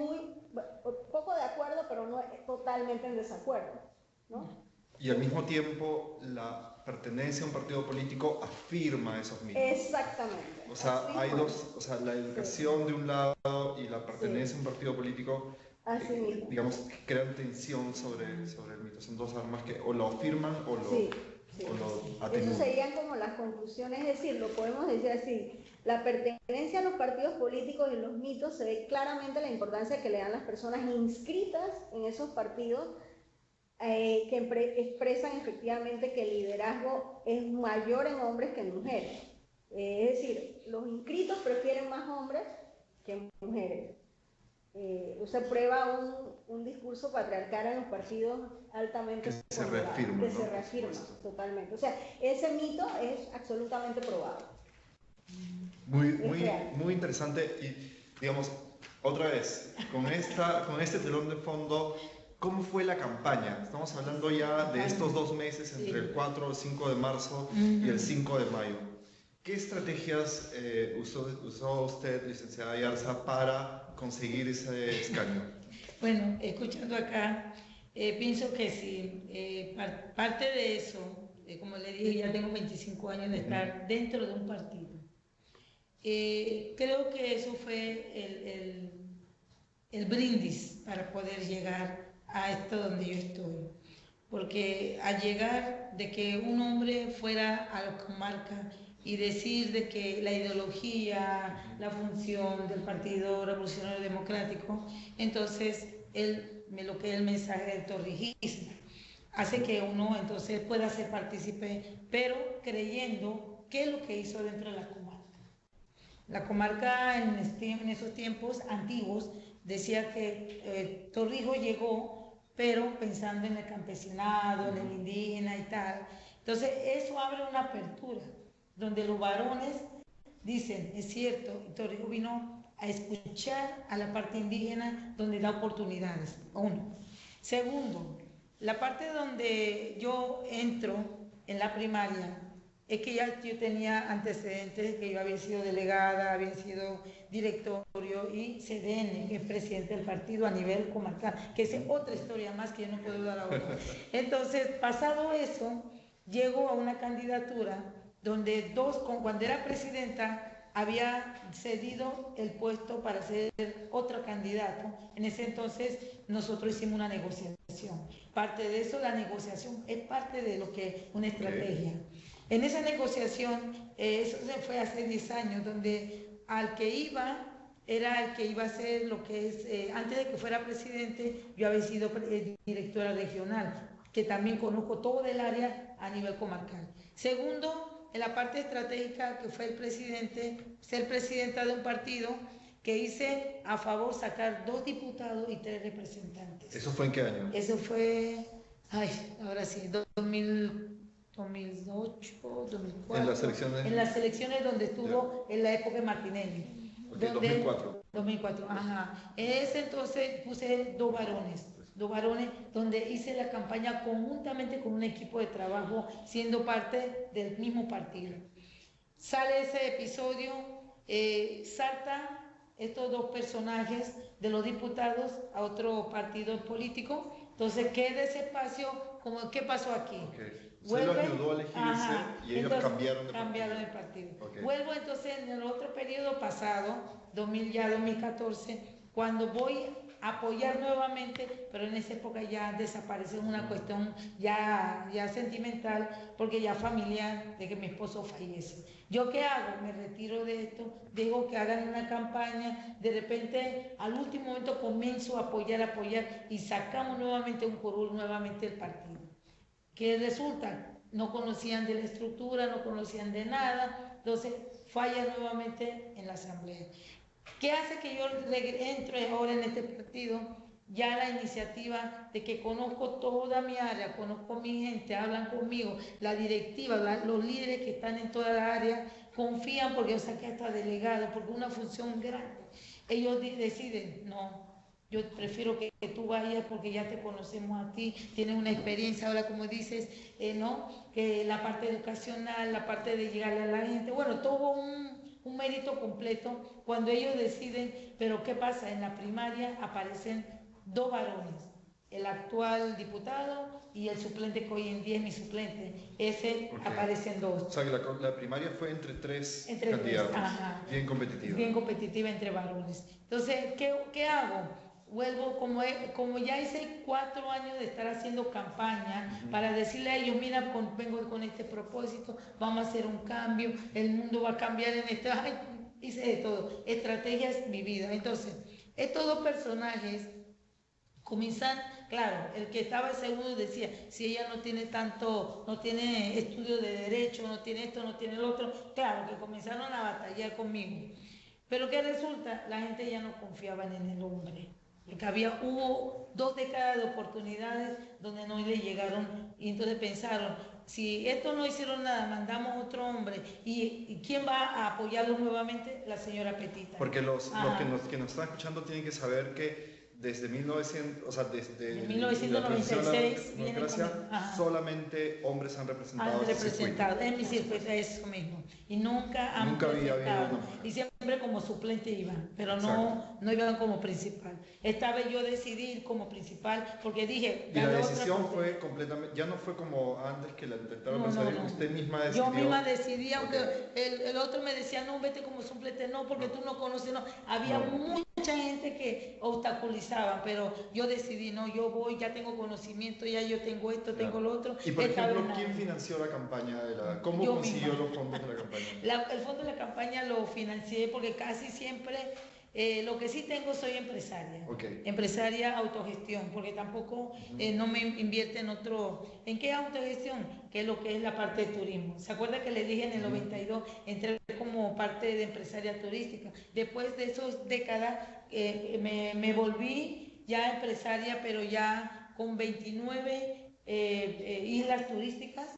Speaker 3: poco de acuerdo, pero no totalmente en desacuerdo, ¿no?
Speaker 1: Y al mismo tiempo, la pertenencia a un partido político afirma esos mitos.
Speaker 3: Exactamente.
Speaker 1: O sea, hay dos, o sea, la educación de un lado y la pertenencia a un partido político, digamos, que crean tensión sobre el mito. Son dos armas que o lo afirman o lo atenúan.
Speaker 3: Eso serían como las conclusiones, es decir, lo podemos decir así: la pertenencia a los partidos políticos y los mitos, se ve claramente la importancia que le dan las personas inscritas en esos partidos, que expresan efectivamente que el liderazgo es mayor en hombres que en mujeres. Es decir, los inscritos prefieren más hombres que mujeres. Se prueba un discurso patriarcal en los partidos altamente
Speaker 1: que se reafirma,
Speaker 3: que se reafirma totalmente. O sea, ese mito es absolutamente probado.
Speaker 1: Muy interesante. Y, digamos, otra vez, con este telón de fondo, ¿cómo fue la campaña? Estamos hablando ya de estos 2 meses, entre el 4 o 5 de marzo y el 5 de mayo. ¿Qué estrategias usó usted, licenciada Ayarza, para conseguir ese escaño?
Speaker 4: Bueno, escuchando acá, pienso que sí, parte de eso, como le dije, ya tengo 25 años de estar dentro de un partido. Creo que eso fue el brindis para poder llegar a esto donde yo estoy. Porque al llegar de que un hombre fuera a la comarca y decir de que la ideología, la función del Partido Revolucionario Democrático, entonces lo que es el mensaje del torrijismo, hace que uno entonces pueda ser partícipe, pero creyendo qué es lo que hizo dentro de la comarca. La comarca en esos tiempos antiguos decía que Torrijos llegó, pero pensando en el campesinado, en el indígena y tal. Entonces eso abre una apertura, donde los varones dicen, es cierto, Torrijos vino a escuchar a la parte indígena, donde da oportunidades, uno. Segundo, la parte donde yo entro en la primaria es que ya yo tenía antecedentes, que yo había sido delegada, había sido directorio y CDN, que es presidente del partido a nivel comarcal, que es otra historia más que yo no puedo dar ahora. Entonces, pasado eso, llego a una candidatura donde cuando era presidenta, había cedido el puesto para ser otro candidato. En ese entonces nosotros hicimos una negociación. Parte de eso, la negociación es parte de lo que es una estrategia. En esa negociación, eso se fue hace 10 años, donde al que iba era el que iba a ser lo que es, antes de que fuera presidente, yo había sido directora regional, que también conozco todo el área a nivel comarcal. Segundo, en la parte estratégica, que fue el presidente, ser presidenta de un partido que hice a favor sacar 2 diputados y 3 representantes.
Speaker 1: ¿Eso fue en qué año?
Speaker 4: Eso fue, ahora sí, 2008, 2004.
Speaker 1: En las elecciones.
Speaker 4: En las elecciones donde estuvo en la época de Martinelli.
Speaker 1: Okay, 2004.
Speaker 4: 2004, ajá. En ese entonces puse 2 varones, donde hice la campaña conjuntamente con un equipo de trabajo, siendo parte del mismo partido. Sale ese episodio, salta estos 2 personajes de los diputados a otro partido político, entonces queda ese espacio, como ¿qué pasó aquí?
Speaker 1: Okay. Se los ayudó a elegirse y ellos cambiaron de
Speaker 4: partido.
Speaker 1: Okay.
Speaker 4: Vuelvo entonces en el otro periodo pasado, 2014, cuando voy a apoyar nuevamente, pero en esa época ya desapareció una cuestión ya sentimental, porque ya familiar, de que mi esposo fallece. ¿Yo qué hago? Me retiro de esto, dejo que hagan una campaña, de repente al último momento comienzo a apoyar y sacamos nuevamente un curul, nuevamente el partido. ¿Qué resulta? No conocían de la estructura, no conocían de nada, entonces falla nuevamente en la asamblea. ¿Qué hace que yo entre ahora en este partido? Ya la iniciativa de que conozco toda mi área, conozco mi gente, hablan conmigo, la directiva, los líderes que están en toda la área confían porque yo saqué hasta delegado, porque es una función grande. Ellos deciden, no, yo prefiero que tú vayas porque ya te conocemos a ti, tienes una experiencia ahora, como dices, ¿no? Que la parte educacional, la parte de llegarle a la gente, bueno, todo un mérito completo cuando ellos deciden. Pero ¿qué pasa? En la primaria aparecen 2 varones, el actual diputado y el suplente, que hoy en día es mi suplente. Aparecen 2.
Speaker 1: O sea, que la primaria fue entre 3 candidatos.
Speaker 4: 3, ajá.
Speaker 1: Bien competitiva.
Speaker 4: Bien competitiva entre varones. Entonces, ¿qué hago? Vuelvo, como ya hice 4 años de estar haciendo campaña, para decirle a ellos, mira, vengo con este propósito, vamos a hacer un cambio, el mundo va a cambiar en este... hice de todo, estrategias vividas. Entonces, estos 2 personajes comienzan, claro, el que estaba segundo decía, si ella no tiene estudio de derecho, no tiene esto, no tiene el otro, claro, que comenzaron a batallar conmigo. Pero ¿qué resulta? La gente ya no confiaba en el hombre. Porque hubo 2 décadas de oportunidades donde no le llegaron, y entonces pensaron, si esto no hicieron nada, mandamos otro hombre, ¿y quién va a apoyarlos nuevamente? La señora Petita.
Speaker 1: Porque los que nos están escuchando tienen que saber que desde
Speaker 4: 1996
Speaker 1: solamente hombres han representado
Speaker 4: en mi circuito, eso mismo, y nunca
Speaker 1: había habido.
Speaker 4: Y siempre como suplente iban, pero no iban como principal. Esta vez yo decidí ir como principal porque dije...
Speaker 1: Y la decisión fue completamente, ya no fue como antes que la intentaron usted misma decidió.
Speaker 4: Yo misma decidí, aunque el otro me decía, no, vete como suplente, no, porque tú no conoces, no. Había mucha gente que obstaculizaban, pero yo decidí, no, yo voy, ya tengo conocimiento, ya yo tengo esto, tengo lo otro.
Speaker 1: Y por ejemplo, ¿quién financió la campaña? ¿Cómo consiguió los fondos de la campaña?
Speaker 4: El fondo de la campaña lo financié porque casi siempre, lo que sí tengo, soy empresaria. Empresaria autogestión, porque tampoco no me invierte en otro. ¿En qué autogestión? Que es lo que es la parte de turismo. ¿Se acuerda que le dije en el 92, entré como parte de empresaria turística? Después de esas décadas me volví ya empresaria, pero ya con 29 islas turísticas,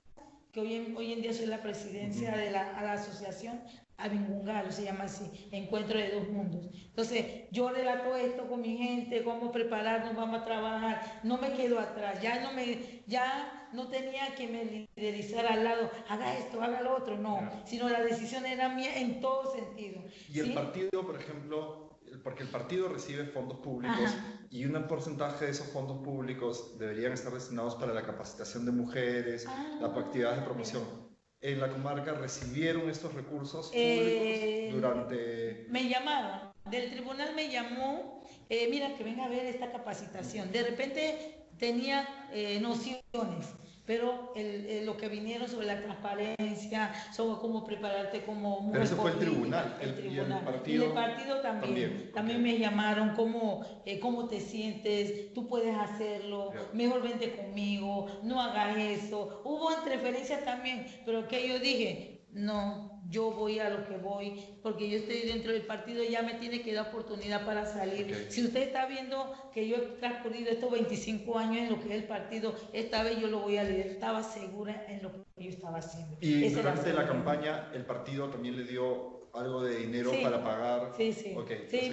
Speaker 4: que hoy en día soy la presidencia de la asociación Abingungalo, se llama así, Encuentro de Dos Mundos. Entonces, yo relato esto con mi gente, cómo prepararnos, vamos a trabajar, no me quedo atrás, ya no tenía que me liderizar al lado, haga esto, haga lo otro, no, sino la decisión era mía en todo sentido.
Speaker 1: Y el partido, por ejemplo, porque el partido recibe fondos públicos y un porcentaje de esos fondos públicos deberían estar destinados para la capacitación de mujeres, las actividades de promoción. ¿En la comarca recibieron estos recursos públicos durante...?
Speaker 4: Me llamaron, del tribunal me llamó, mira que venga a ver esta capacitación. De repente tenía nociones, pero lo que vinieron sobre la transparencia, sobre cómo prepararte como mujer.
Speaker 1: Pero eso fue el tribunal.
Speaker 4: El tribunal.
Speaker 1: Y
Speaker 4: el partido también. También me llamaron, cómo te sientes, tú puedes hacerlo, mejor vente conmigo, no hagas eso. Hubo interferencias también, pero que yo dije, no, yo voy a lo que voy, porque yo estoy dentro del partido, ya me tiene que dar oportunidad para salir. Si usted está viendo que yo he transcurrido estos 25 años en lo que es el partido, esta vez yo lo voy a liderar, estaba segura en lo que yo estaba haciendo.
Speaker 1: Y durante la campaña, ¿el partido también le dio algo de dinero para pagar?
Speaker 4: Sí,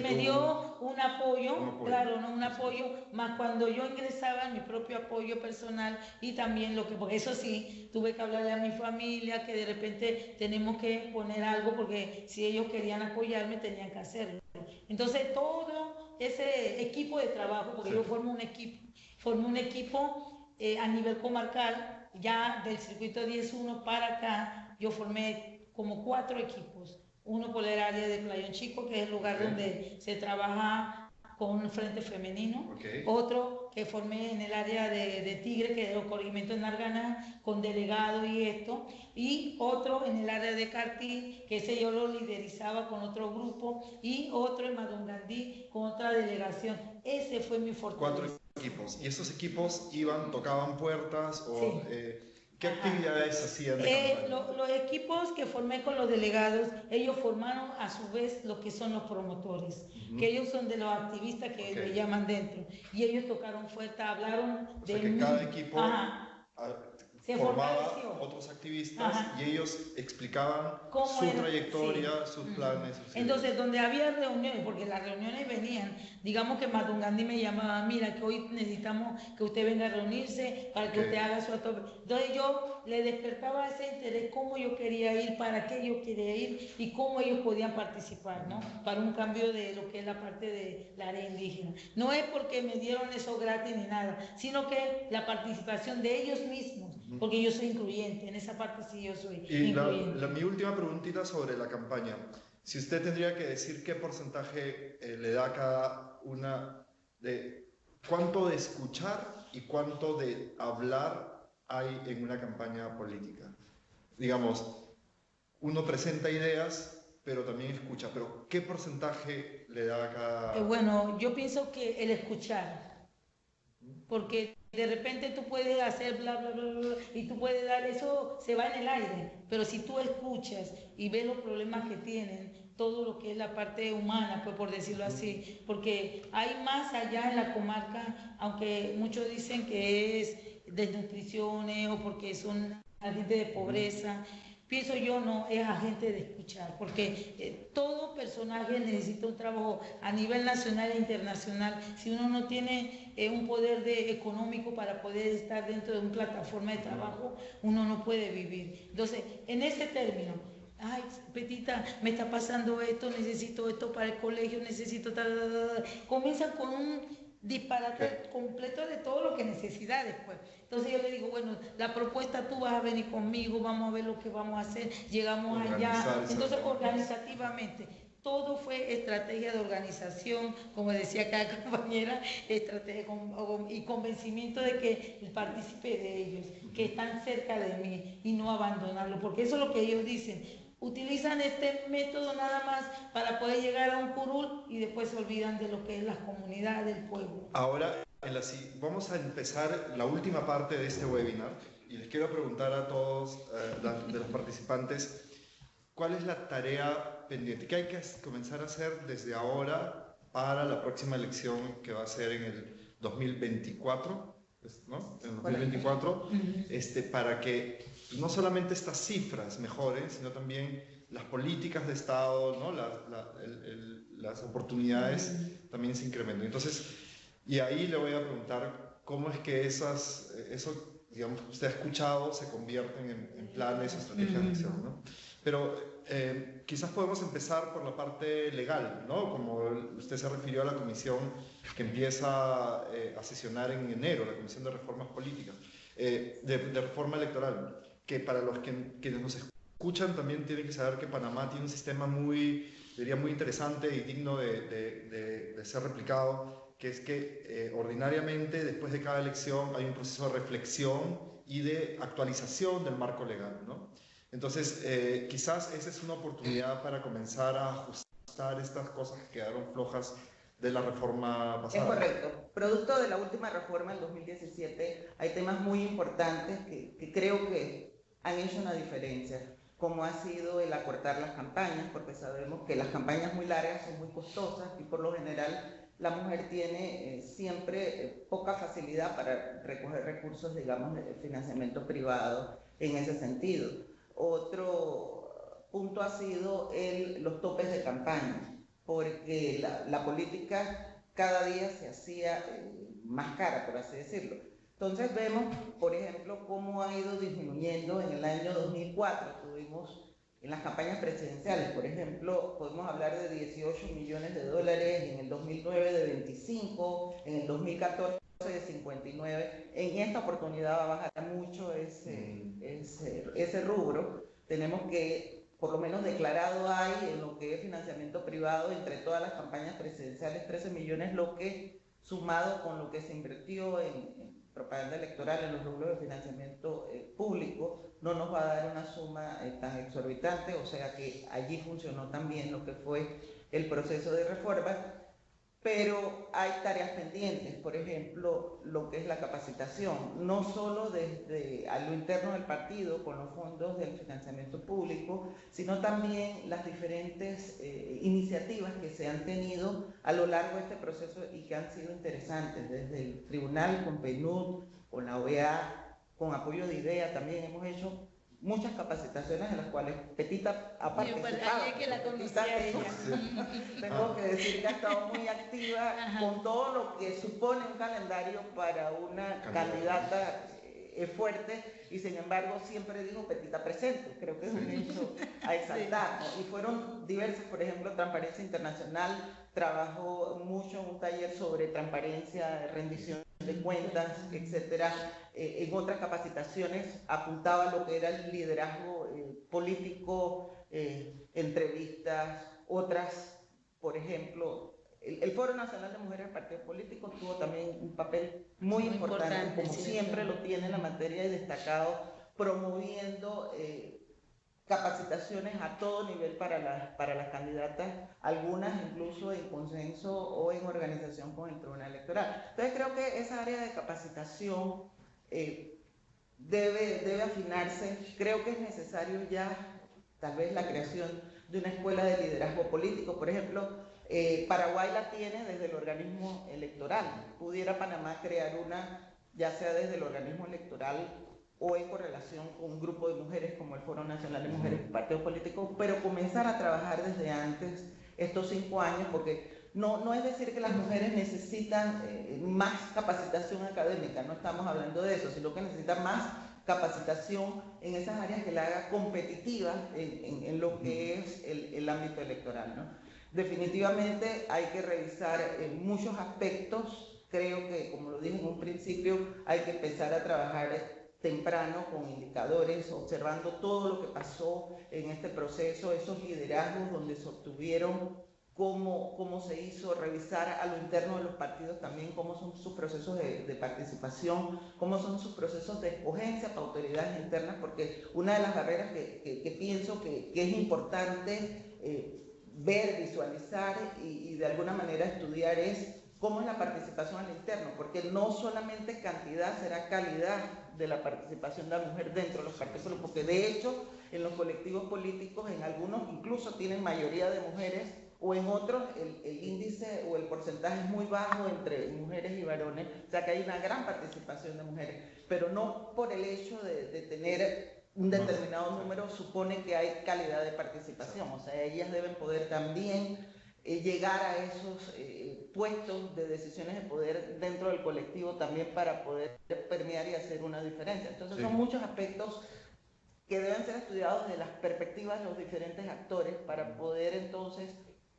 Speaker 4: me dio un apoyo, claro, ¿no? Un apoyo, más cuando yo ingresaba, mi propio apoyo personal y también porque eso sí, tuve que hablarle a mi familia que de repente tenemos que poner algo porque si ellos querían apoyarme tenían que hacerlo. Entonces todo ese equipo de trabajo, porque yo formé un equipo a nivel comarcal, ya del circuito 10-1 para acá, yo formé como 4 equipos. Uno por el área de Playón Chico, que es el lugar donde se trabaja con un frente femenino. Otro que formé en el área de Tigre, que es el corregimiento de Narganá, con delegado y esto. Y otro en el área de Cartí, que ese yo lo liderizaba con otro grupo. Y otro en Madungandí, con otra delegación. Ese fue mi fortaleza.
Speaker 1: 4 equipos. ¿Y esos equipos tocaban puertas o...? ¿Qué actividades hacían de campaña?
Speaker 4: Los equipos que formé con los delegados, ellos formaron a su vez lo que son los promotores, que ellos son de los activistas que le llaman dentro. Y ellos tocaron fuerza, hablaron
Speaker 1: de... O sea que cada equipo formaba otros activistas y ellos explicaban su trayectoria, sus planes.
Speaker 4: Entonces, donde había reuniones, porque las reuniones venían, digamos que Madungandí me llamaba, mira, que hoy necesitamos que usted venga a reunirse para que usted haga su acto. Entonces yo le despertaba ese interés, cómo yo quería ir, para qué yo quería ir y cómo ellos podían participar, ¿no? Para un cambio de lo que es la parte de la área indígena. No es porque me dieron eso gratis ni nada, sino que la participación de ellos mismos. Porque yo soy incluyente, en esa parte sí yo soy incluyente.
Speaker 1: Mi última preguntita sobre la campaña. Si usted tendría que decir qué porcentaje le da a cada una de cuánto de escuchar y cuánto de hablar hay en una campaña política. Digamos, uno presenta ideas, pero también escucha. Pero ¿qué porcentaje le da a cada...?
Speaker 4: Bueno, yo pienso que el escuchar. Porque de repente tú puedes hacer bla, bla, bla, bla, y tú puedes dar, eso se va en el aire, pero si tú escuchas y ves los problemas que tienen, todo lo que es la parte humana, pues por decirlo así, porque hay más allá en la comarca, aunque muchos dicen que es desnutriciones o porque son gente de pobreza, pienso yo no, es agente de escuchar, porque todo personaje necesita un trabajo a nivel nacional e internacional. Si uno no tiene un poder económico para poder estar dentro de una plataforma de trabajo, uno no puede vivir. Entonces, en ese término, ay, Petita, me está pasando esto, necesito esto para el colegio, necesito tal. Comienzan con un disparate completo de todo lo que necesidades, pues. Entonces yo le digo, bueno, la propuesta tú vas a venir conmigo, vamos a ver lo que vamos a hacer, llegamos allá. Entonces, organizativamente, todo fue estrategia de organización, como decía cada compañera, estrategia y convencimiento de que participe de ellos, que están cerca de mí y no abandonarlo, porque eso es lo que ellos dicen. Utilizan este método nada más para poder llegar a un curul y después se olvidan de lo que es la comunidad del pueblo.
Speaker 1: Ahora, vamos a empezar la última parte de este webinar y les quiero preguntar a todos de los participantes, ¿cuál es la tarea pendiente? ¿Qué hay que comenzar a hacer desde ahora para la próxima elección que va a ser en el 2024? ¿No? En el 2024, para que no solamente estas cifras mejoren, sino también las políticas de Estado, ¿no? Las oportunidades también se incrementen. Entonces, y ahí le voy a preguntar cómo es que eso, digamos, que usted ha escuchado, se convierten en planes o estrategias de acción, ¿no? Pero quizás podemos empezar por la parte legal, ¿no? Como usted se refirió a la comisión que empieza a sesionar en enero, la Comisión de Reformas Políticas, de reforma electoral, que para los quienes nos escuchan también tienen que saber que Panamá tiene un sistema diría muy interesante y digno de ser replicado, que es que ordinariamente después de cada elección hay un proceso de reflexión y de actualización del marco legal, ¿no? Entonces, quizás esa es una oportunidad para comenzar a ajustar estas cosas que quedaron flojas de la reforma pasada.
Speaker 2: Es correcto. Producto de la última reforma en 2017, hay temas muy importantes que creo que han hecho una diferencia, como ha sido el acortar las campañas, porque sabemos que las campañas muy largas son muy costosas y por lo general la mujer tiene siempre poca facilidad para recoger recursos, digamos, de financiamiento privado en ese sentido. Otro punto ha sido los topes de campaña, porque la política cada día se hacía más cara, por así decirlo. Entonces vemos, por ejemplo, cómo ha ido disminuyendo. En el año 2004 tuvimos en las campañas presidenciales, por ejemplo, podemos hablar de 18 millones de dólares, en el 2009 de 25, en el 2014 de 59. En esta oportunidad va a bajar mucho ese rubro. Tenemos que, por lo menos declarado hay en lo que es financiamiento privado entre todas las campañas presidenciales 13 millones, lo que sumado con lo que se invirtió en propaganda electoral en los rubros de financiamiento público, no nos va a dar una suma tan exorbitante, o sea que allí funcionó también lo que fue el proceso de reforma, pero hay tareas pendientes, por ejemplo, lo que es la capacitación, no solo desde a lo interno del partido con los fondos del financiamiento público, sino también las diferentes iniciativas que se han tenido a lo largo de este proceso y que han sido interesantes, desde el tribunal, con PNUD, con la OEA, con apoyo de IDEA, también hemos hecho muchas capacitaciones en las cuales Petita ha participado.
Speaker 4: Que la conocí a ella.
Speaker 2: Tengo que decir que ha estado muy activa con todo lo que supone un calendario para una candidata fuerte, y sin embargo siempre dijo Petita presente. Creo que es un hecho a exaltar, ¿no? Y fueron diversas, por ejemplo, Transparencia Internacional trabajó mucho en un taller sobre transparencia, rendición de cuentas, etcétera. En otras capacitaciones apuntaba lo que era el liderazgo político, entrevistas, otras, por ejemplo, el Foro Nacional de Mujeres Partidos Políticos tuvo también un papel muy importante, como
Speaker 4: sí,
Speaker 2: siempre lo tiene en la materia, y destacado, promoviendo capacitaciones a todo nivel para las candidatas, algunas incluso en consenso o en organización con el Tribunal Electoral. Entonces creo que esa área de capacitación debe afinarse. Creo que es necesario ya tal vez la creación de una escuela de liderazgo político. Por ejemplo, Paraguay la tiene desde el organismo electoral. Pudiera Panamá crear una, ya sea desde el organismo electoral o en correlación con un grupo de mujeres como el Foro Nacional de Mujeres y Partidos Políticos, pero comenzar a trabajar desde antes, estos 5 años, porque no es decir que las mujeres necesitan más capacitación académica, no estamos hablando de eso, sino que necesitan más capacitación en esas áreas que la haga competitiva en lo que es el ámbito electoral, ¿no? Definitivamente hay que revisar muchos aspectos. Creo que, como lo dije en un principio, hay que empezar a trabajar temprano con indicadores, observando todo lo que pasó en este proceso, esos liderazgos donde se obtuvieron, cómo se hizo, revisar a lo interno de los partidos también cómo son sus procesos de participación, cómo son sus procesos de escogencia para autoridades internas, porque una de las barreras que pienso que es importante ver, visualizar y de alguna manera estudiar es cómo es la participación al interno, porque no solamente cantidad, será calidad de la participación de la mujer dentro de los partidos, porque de hecho en los colectivos políticos, en algunos incluso tienen mayoría de mujeres, o en otros el índice o el porcentaje es muy bajo entre mujeres y varones, o sea que hay una gran participación de mujeres, pero no por el hecho de tener un determinado número supone que hay calidad de participación, o sea, ellas deben poder también llegar a esos puestos de decisiones de poder dentro del colectivo también para poder permear y hacer una diferencia. Entonces son muchos aspectos que deben ser estudiados desde las perspectivas de los diferentes actores para poder entonces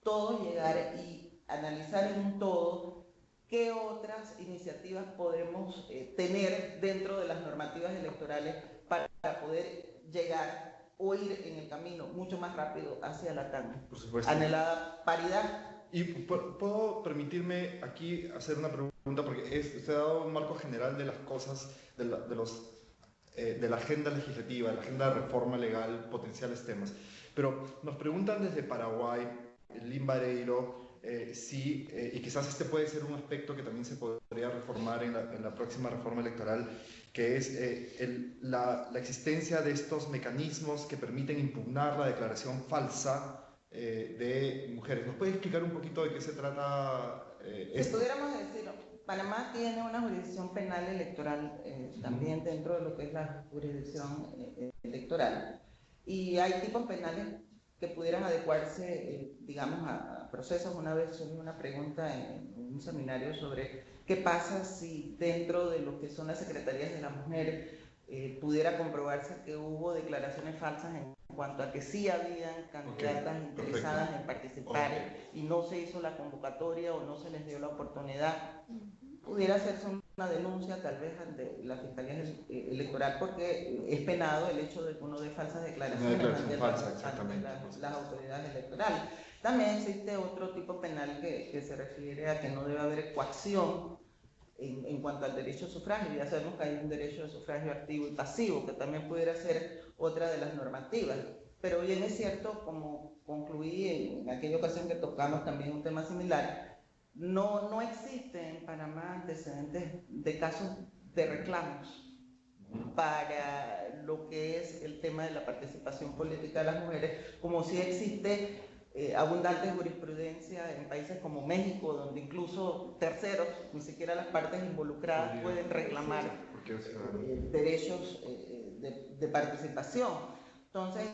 Speaker 2: todos llegar y analizar en un todo qué otras iniciativas podemos tener dentro de las normativas electorales para poder llegar o ir en el camino mucho más rápido hacia la tan anhelada paridad.
Speaker 1: Y puedo permitirme aquí hacer una pregunta, porque usted ha dado un marco general de las cosas, de la agenda legislativa, de la agenda de reforma legal, potenciales temas. Pero nos preguntan desde Paraguay, Lynn Vareiro, y quizás este puede ser un aspecto que también se podría reformar en la próxima reforma electoral, que es la existencia de estos mecanismos que permiten impugnar la declaración falsa de mujeres. ¿Nos puede explicar un poquito de qué se trata
Speaker 2: si pudiéramos decir, Panamá tiene una jurisdicción penal electoral también dentro de lo que es la jurisdicción electoral, y hay tipos penales que pudieran adecuarse, digamos, a procesos. Una vez surgió una pregunta en un seminario sobre qué pasa si dentro de lo que son las secretarías de la mujer pudiera comprobarse que hubo declaraciones falsas en cuanto a que sí habían candidatas interesadas en participar y no se hizo la convocatoria o no se les dio la oportunidad. Pudiera hacerse una denuncia tal vez ante la Fiscalía Electoral, porque es penado el hecho de que uno dé falsas declaraciones ante las autoridades electorales. También existe otro tipo penal que se refiere a que no debe haber coacción en cuanto al derecho a sufragio. Ya sabemos que hay un derecho de sufragio activo y pasivo, que también pudiera ser otra de las normativas. Pero bien es cierto, como concluí en aquella ocasión que tocamos también un tema similar, no existe en Panamá antecedentes de casos de reclamos para lo que es el tema de la participación política de las mujeres, como sí existe abundante jurisprudencia en países como México, donde incluso terceros, ni siquiera las partes involucradas, pueden reclamar derechos de participación. Entonces,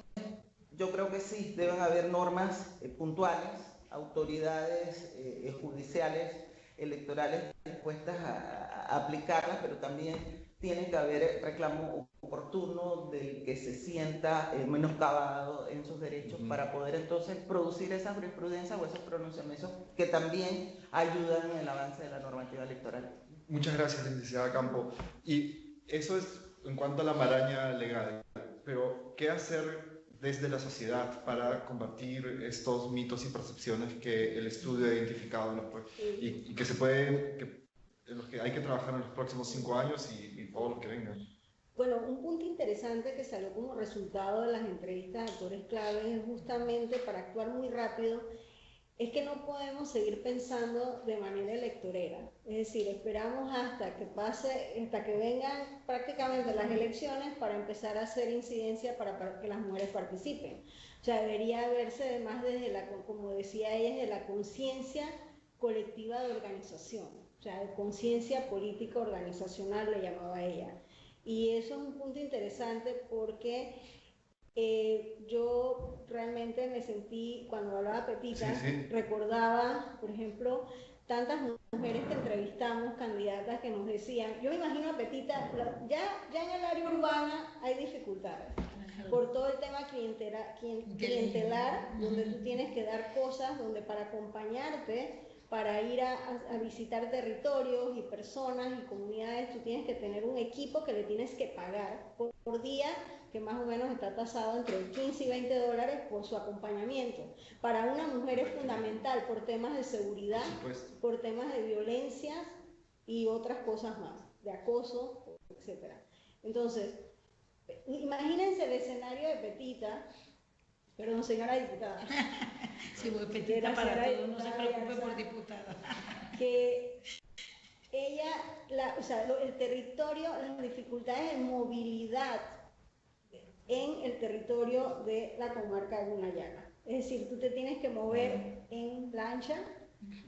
Speaker 2: yo creo que sí, deben haber normas puntuales, autoridades judiciales, electorales dispuestas a aplicarlas, pero también tiene que haber reclamo oportuno del que se sienta menoscabado en sus derechos para poder entonces producir esa jurisprudencia o esos pronunciamientos que también ayudan en el avance de la normativa electoral.
Speaker 1: Muchas gracias, licenciada Campo. Y eso es en cuanto a la maraña legal, pero ¿qué hacer desde la sociedad para combatir estos mitos y percepciones que el estudio ha identificado y que se pueden, en los que hay que trabajar en los próximos 5 años y todos los que vengan?
Speaker 3: Bueno, un punto interesante que salió como resultado de las entrevistas de actores clave es justamente para actuar muy rápido, es que no podemos seguir pensando de manera electorera. Es decir, esperamos hasta que vengan prácticamente las elecciones para empezar a hacer incidencia para que las mujeres participen. O sea, debería verse además desde como decía ella, desde la conciencia colectiva de organización, o sea, de conciencia política organizacional le llamaba ella. Y eso es un punto interesante porque yo realmente me sentí, cuando hablaba Pepita, recordaba, por ejemplo, tantas mujeres que entrevistamos, candidatas que nos decían, yo me imagino a Pepita, ya en el área urbana hay dificultades, por todo el tema clientelar, donde tú tienes que dar cosas, donde para acompañarte, para ir a visitar territorios y personas y comunidades, tú tienes que tener un equipo que le tienes que pagar por día, que más o menos está tasado entre 15 y 20 dólares por su acompañamiento. Para una mujer es fundamental por temas de seguridad, por temas de violencias y otras cosas más, de acoso, etc. Entonces, imagínense el escenario de Pepita, perdón, señora diputada.
Speaker 4: Sí, voy Pepita para todos, no se preocupe por diputada.
Speaker 3: Que ella, el territorio, las dificultades de movilidad en el territorio de la comarca de Gunayala. Es decir, tú te tienes que mover en lancha,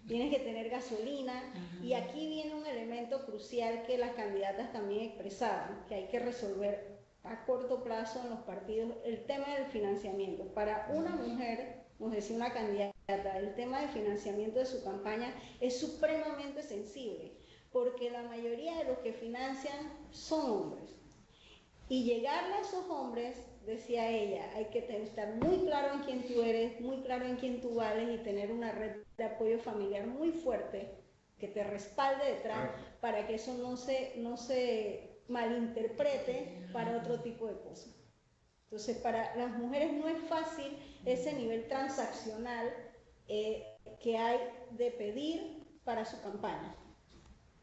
Speaker 3: tienes que tener gasolina, y aquí viene un elemento crucial que las candidatas también expresaban, que hay que resolver a corto plazo en los partidos el tema del financiamiento. Para una mujer, nos decía una candidata, el tema del financiamiento de su campaña es supremamente sensible, porque la mayoría de los que financian son hombres. Y llegarle a esos hombres, decía ella, hay que estar muy claro en quién tú eres, muy claro en quién tú vales y tener una red de apoyo familiar muy fuerte que te respalde detrás para que eso no se malinterprete para otro tipo de cosas. Entonces, para las mujeres no es fácil ese nivel transaccional que hay de pedir para su campaña.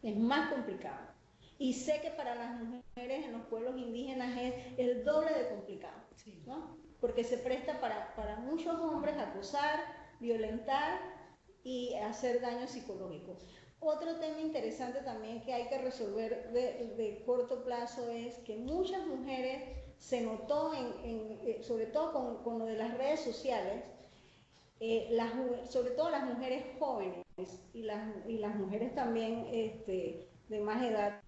Speaker 3: Es más complicado. Y sé que para las mujeres en los pueblos indígenas es el doble de complicado, ¿no? Porque se presta para muchos hombres acosar, violentar y hacer daño psicológico. Otro tema interesante también que hay que resolver de corto plazo es que muchas mujeres se notó, sobre todo con lo de las redes sociales, sobre todo las mujeres jóvenes y las mujeres también de más edad,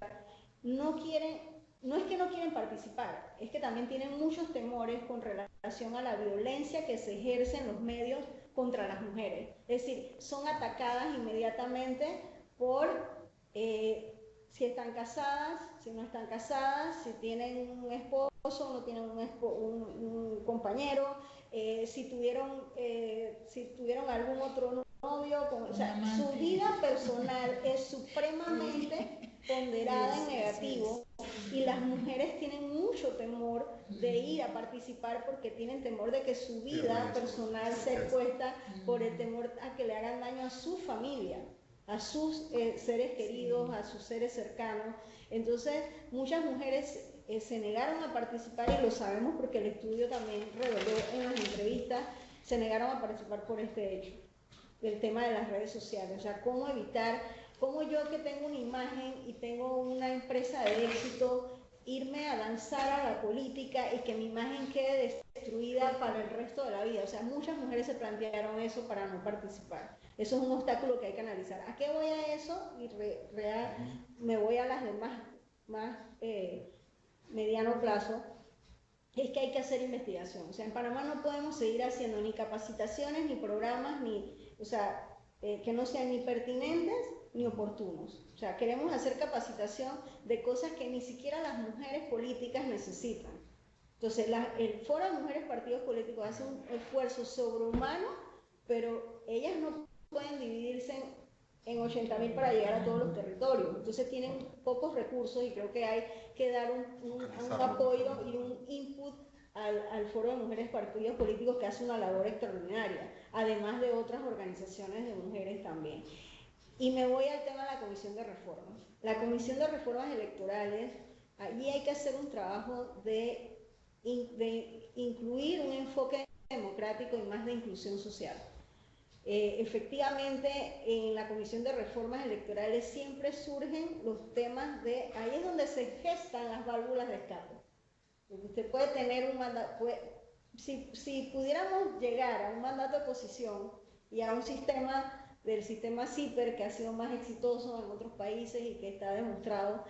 Speaker 3: no es que no quieren participar, es que también tienen muchos temores con relación a la violencia que se ejerce en los medios contra las mujeres. Es decir, son atacadas inmediatamente por si están casadas, si no están casadas, si tienen un esposo o no tienen un compañero, si tuvieron algún otro novio, o sea, su vida personal es supremamente ponderada en negativo y las mujeres tienen mucho temor de ir a participar porque tienen temor de que su vida personal se expuesta por el temor a que le hagan daño a su familia, a sus seres queridos, a sus seres cercanos. Entonces, muchas mujeres se negaron a participar y lo sabemos porque el estudio también reveló en las entrevistas, se negaron a participar por este hecho, el tema de las redes sociales. O sea, cómo evitar, cómo yo que tengo una imagen y tengo una empresa de éxito, irme a lanzar a la política y que mi imagen quede destruida para el resto de la vida. O sea, muchas mujeres se plantearon eso para no participar. Eso es un obstáculo que hay que analizar. ¿A qué voy a eso? Y me voy a las demás, más mediano plazo. Es que hay que hacer investigación. O sea, en Panamá no podemos seguir haciendo ni capacitaciones, ni programas, o sea, que no sean ni pertinentes ni oportunos. O sea, queremos hacer capacitación de cosas que ni siquiera las mujeres políticas necesitan. Entonces, el Foro de Mujeres Partidos Políticos hace un esfuerzo sobrehumano, pero ellas no pueden dividirse en 80.000 para llegar a todos los territorios. Entonces tienen pocos recursos y creo que hay que dar un apoyo y un input al Foro de Mujeres Partidos Políticos, que hace una labor extraordinaria, además de otras organizaciones de mujeres también. Y me voy al tema de la Comisión de Reformas. La Comisión de Reformas Electorales, allí hay que hacer un trabajo de incluir un enfoque democrático y más de inclusión social. Efectivamente, en la Comisión de Reformas Electorales siempre surgen los temas ahí es donde se gestan las válvulas de escape. Usted puede tener un mandato, si pudiéramos llegar a un mandato de oposición y a un sistema del sistema CIPER, que ha sido más exitoso en otros países y que está demostrado,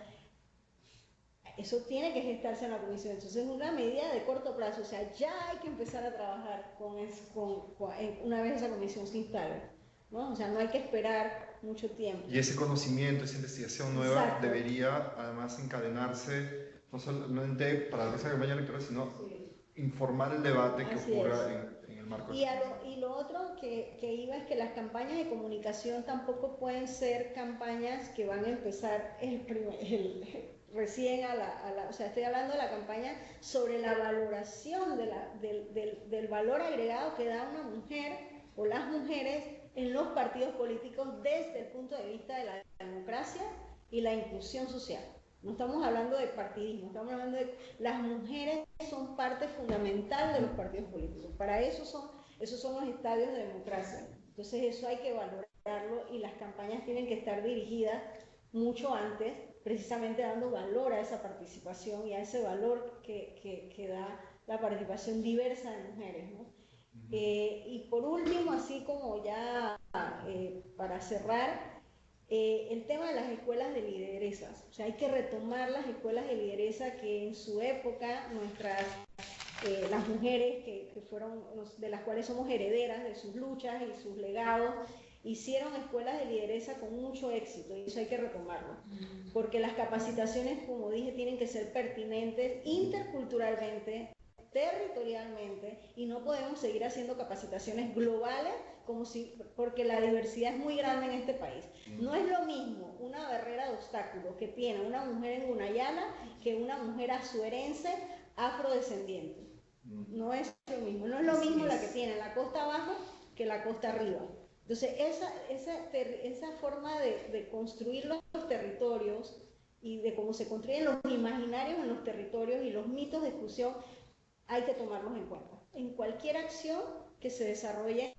Speaker 3: eso tiene que gestarse en la comisión. Entonces es una medida de corto plazo, o sea, ya hay que empezar a trabajar una vez esa comisión se instale, ¿no? O sea, no hay que esperar mucho tiempo.
Speaker 1: Y ese conocimiento, esa investigación nueva debería además encadenarse no solamente para esa campaña electoral, sino informar el debate que ocurra en el marco.
Speaker 3: Y lo otro que iba es que las campañas de comunicación tampoco pueden ser campañas que van a empezar recién o sea, estoy hablando de la campaña sobre la valoración del valor agregado que da una mujer o las mujeres en los partidos políticos desde el punto de vista de la democracia y la inclusión social. No estamos hablando de partidismo, estamos hablando de las mujeres son parte fundamental de los partidos políticos. Para esos son los estadios de democracia. Entonces eso hay que valorarlo y las campañas tienen que estar dirigidas mucho antes, precisamente dando valor a esa participación y a ese valor que da la participación diversa de mujeres, ¿no? Y por último, así como ya para cerrar, el tema de las escuelas de lideresas. O sea, hay que retomar las escuelas de lideresa que en su época las mujeres que fueron, de las cuales somos herederas de sus luchas y sus legados, hicieron escuelas de lideresa con mucho éxito, y eso hay que retomarlo, porque las capacitaciones, como dije, tienen que ser pertinentes interculturalmente, territorialmente, y no podemos seguir haciendo capacitaciones globales porque la diversidad es muy grande en este país. No es lo mismo una barrera de obstáculos que tiene una mujer en Gunayala que una mujer azuerense afrodescendiente. No es lo mismo, no es lo mismo la que tiene la costa abajo que la costa arriba. Entonces, esa forma de construir los territorios y de cómo se construyen los imaginarios en los territorios y los mitos de exclusión, hay que tomarlos en cuenta en cualquier acción que se desarrolle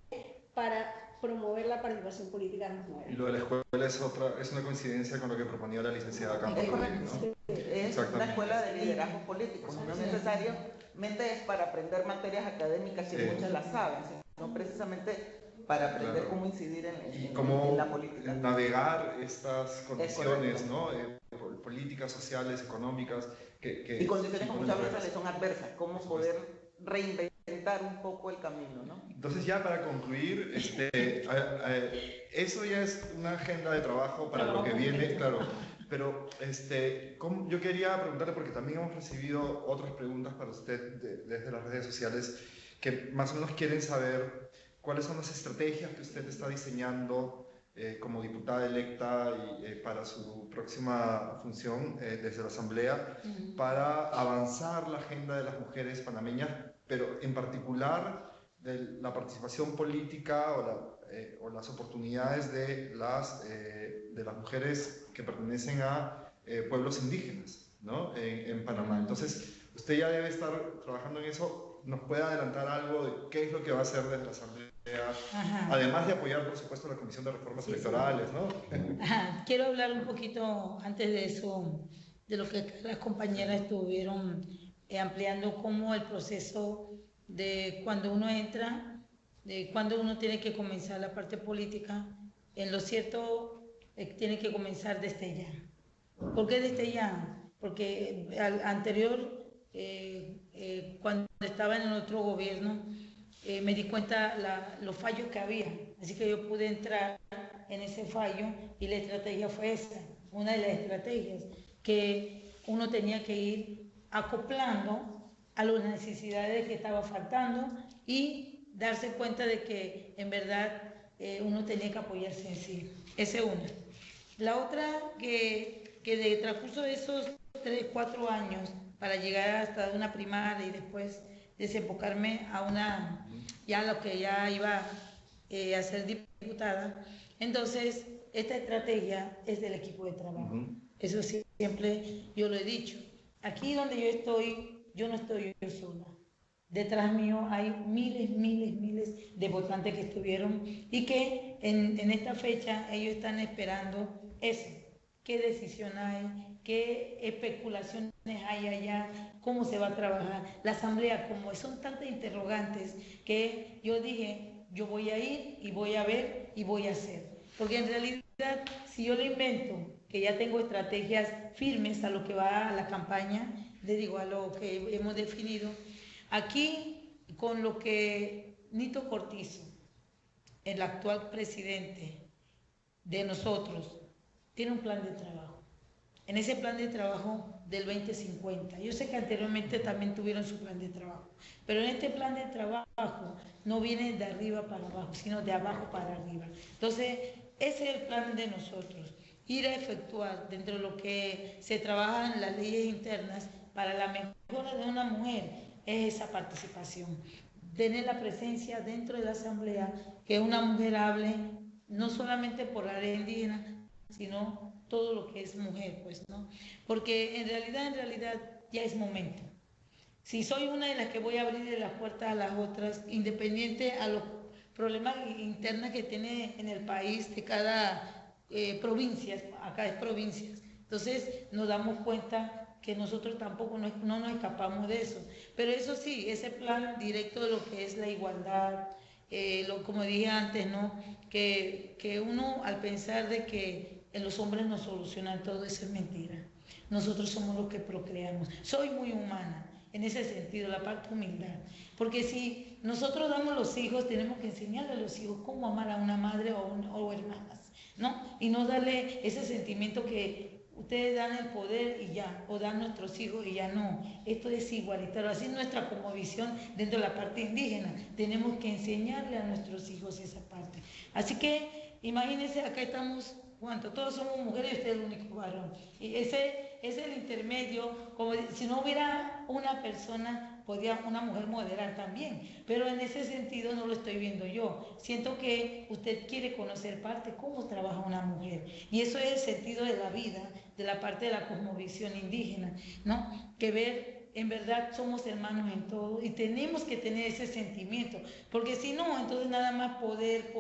Speaker 3: para promover la participación política de las mujeres.
Speaker 1: Y lo de la escuela es una coincidencia con lo que proponía la licenciada Campo.
Speaker 2: Es correcto, ¿no? Es una escuela de liderazgo político, no necesariamente es para aprender materias académicas, que muchas las saben, sino precisamente para aprender cómo incidir en la política.
Speaker 1: Navegar estas condiciones, ¿no? Políticas, sociales, económicas.
Speaker 2: Y condiciones que muchas veces le son adversas, cómo poder reinventar un poco el camino, ¿no?
Speaker 1: Entonces, ya para concluir, eso ya es una agenda de trabajo para lo que viene, claro. Pero yo quería preguntarle, porque también hemos recibido otras preguntas para usted desde las redes sociales, que más o menos quieren saber cuáles son las estrategias que usted está diseñando como diputada electa y para su próxima función desde la Asamblea para avanzar la agenda de las mujeres panameñas, pero en particular de la participación política o las oportunidades de las mujeres que pertenecen a pueblos indígenas, ¿no? en Panamá. Entonces, usted ya debe estar trabajando en eso. ¿Nos puede adelantar algo de qué es lo que va a hacer desde la Asamblea? Además de apoyar, por supuesto, la Comisión de Reformas Electorales, ¿no?
Speaker 4: Quiero hablar un poquito antes de eso, de lo que las compañeras estuvieron ampliando, como el proceso de cuando uno entra, de cuando uno tiene que comenzar la parte política. En lo cierto, tiene que comenzar desde ya. ¿Por qué desde ya? Porque al anterior, cuando estaba en el otro gobierno, me di cuenta los fallos que había, así que yo pude entrar en ese fallo, y la estrategia fue esa, una de las estrategias, que uno tenía que ir acoplando a las necesidades que estaba faltando y darse cuenta de que en verdad uno tenía que apoyarse en sí. Esa es una. La otra, que de transcurso de esos 3, 4 años para llegar hasta una primaria y después desembocarme a lo que ya iba a ser diputada. Entonces, esta estrategia es del equipo de trabajo. Eso siempre yo lo he dicho. Aquí donde yo estoy, yo no estoy yo sola. Detrás mío hay miles de votantes que estuvieron y que en esta fecha ellos están esperando eso. ¿Qué decisión hay? ¿Qué especulaciones hay allá? ¿Cómo se va a trabajar? La Asamblea, como son tantas interrogantes, que yo dije, yo voy a ir y voy a ver y voy a hacer. Porque en realidad, si yo le invento que ya tengo estrategias firmes a lo que va a la campaña, le digo a lo que hemos definido, aquí con lo que Nito Cortizo, el actual presidente de nosotros, tiene un plan de trabajo. En ese plan de trabajo del 2050, yo sé que anteriormente también tuvieron su plan de trabajo, pero en este plan de trabajo no viene de arriba para abajo, sino de abajo para arriba. Entonces, ese es el plan de nosotros, ir a efectuar dentro de lo que se trabaja en las leyes internas para la mejora de una mujer, es esa participación, tener la presencia dentro de la Asamblea, que una mujer hable no solamente por la ley indígena, sino todo lo que es mujer, pues, ¿no? Porque en realidad ya es momento. Si soy una de las que voy a abrir las puertas a las otras, independiente a los problemas internos que tiene en el país de cada provincia, acá es provincias, entonces nos damos cuenta que nosotros tampoco no nos escapamos de eso. Pero eso sí, ese plan directo de lo que es la igualdad, como dije antes, ¿no? Que uno al pensar de que los hombres nos solucionan todo, eso es mentira. Nosotros somos los que procreamos. Soy muy humana en ese sentido, la parte humildad. Porque si nosotros damos los hijos, tenemos que enseñarle a los hijos cómo amar a una madre o hermanas, ¿no? Y no darle ese sentimiento que ustedes dan el poder y ya, o dan nuestros hijos y ya no. Esto es igualitario, así es nuestra cosmovisión dentro de la parte indígena. Tenemos que enseñarle a nuestros hijos esa parte. Así que imagínense, acá estamos, ¿cuánto? Todos somos mujeres y usted es el único varón. Y ese es el intermedio, como si no hubiera una persona, podría una mujer moderar también, pero en ese sentido no lo estoy viendo yo. Siento que usted quiere conocer parte cómo trabaja una mujer, y eso es el sentido de la vida, de la parte de la cosmovisión indígena, ¿no? Que ver, en verdad somos hermanos en todo y tenemos que tener ese sentimiento, porque si no, entonces nada más poder,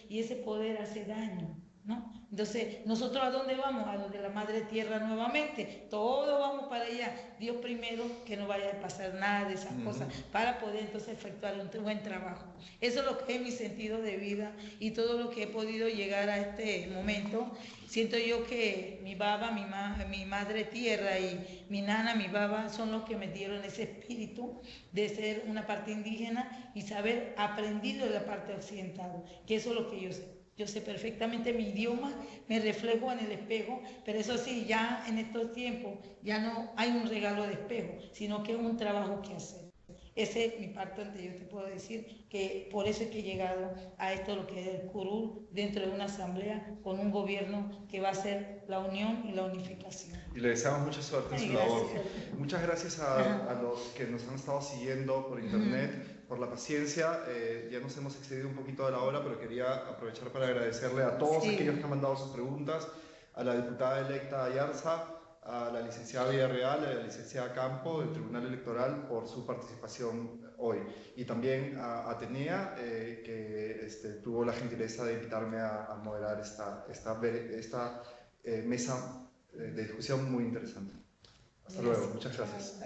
Speaker 4: y ese poder hace daño, ¿no? Entonces, ¿nosotros a dónde vamos? A donde la Madre Tierra nuevamente, todos vamos para allá. Dios primero, que no vaya a pasar nada de esas cosas, para poder entonces efectuar un buen trabajo. Eso es lo que es mi sentido de vida y todo lo que he podido llegar a este momento. Siento yo que mi baba, mi Madre Tierra y mi nana, mi baba, son los que me dieron ese espíritu de ser una parte indígena y saber aprendido de la parte occidental, que eso es lo que yo sé. Yo sé perfectamente mi idioma, me reflejo en el espejo, pero eso sí, ya en estos tiempos ya no hay un regalo de espejo, sino que es un trabajo que hacer. Esa es mi parte donde yo te puedo decir que por eso es que he llegado a esto, lo que es el curul, dentro de una asamblea con un gobierno que va a ser la unión y la unificación.
Speaker 1: Y le deseamos mucha suerte en su labor. Muchas gracias a los que nos han estado siguiendo por internet, por la paciencia. Ya nos hemos excedido un poquito de la hora, pero quería aprovechar para agradecerle a todos aquellos que han mandado sus preguntas, a la diputada electa Ayarza, a la licenciada Villarreal, a la licenciada Campo del Tribunal Electoral por su participación hoy, y también a Atenea, que tuvo la gentileza de invitarme a moderar esta mesa de discusión muy interesante. Hasta luego, muchas gracias.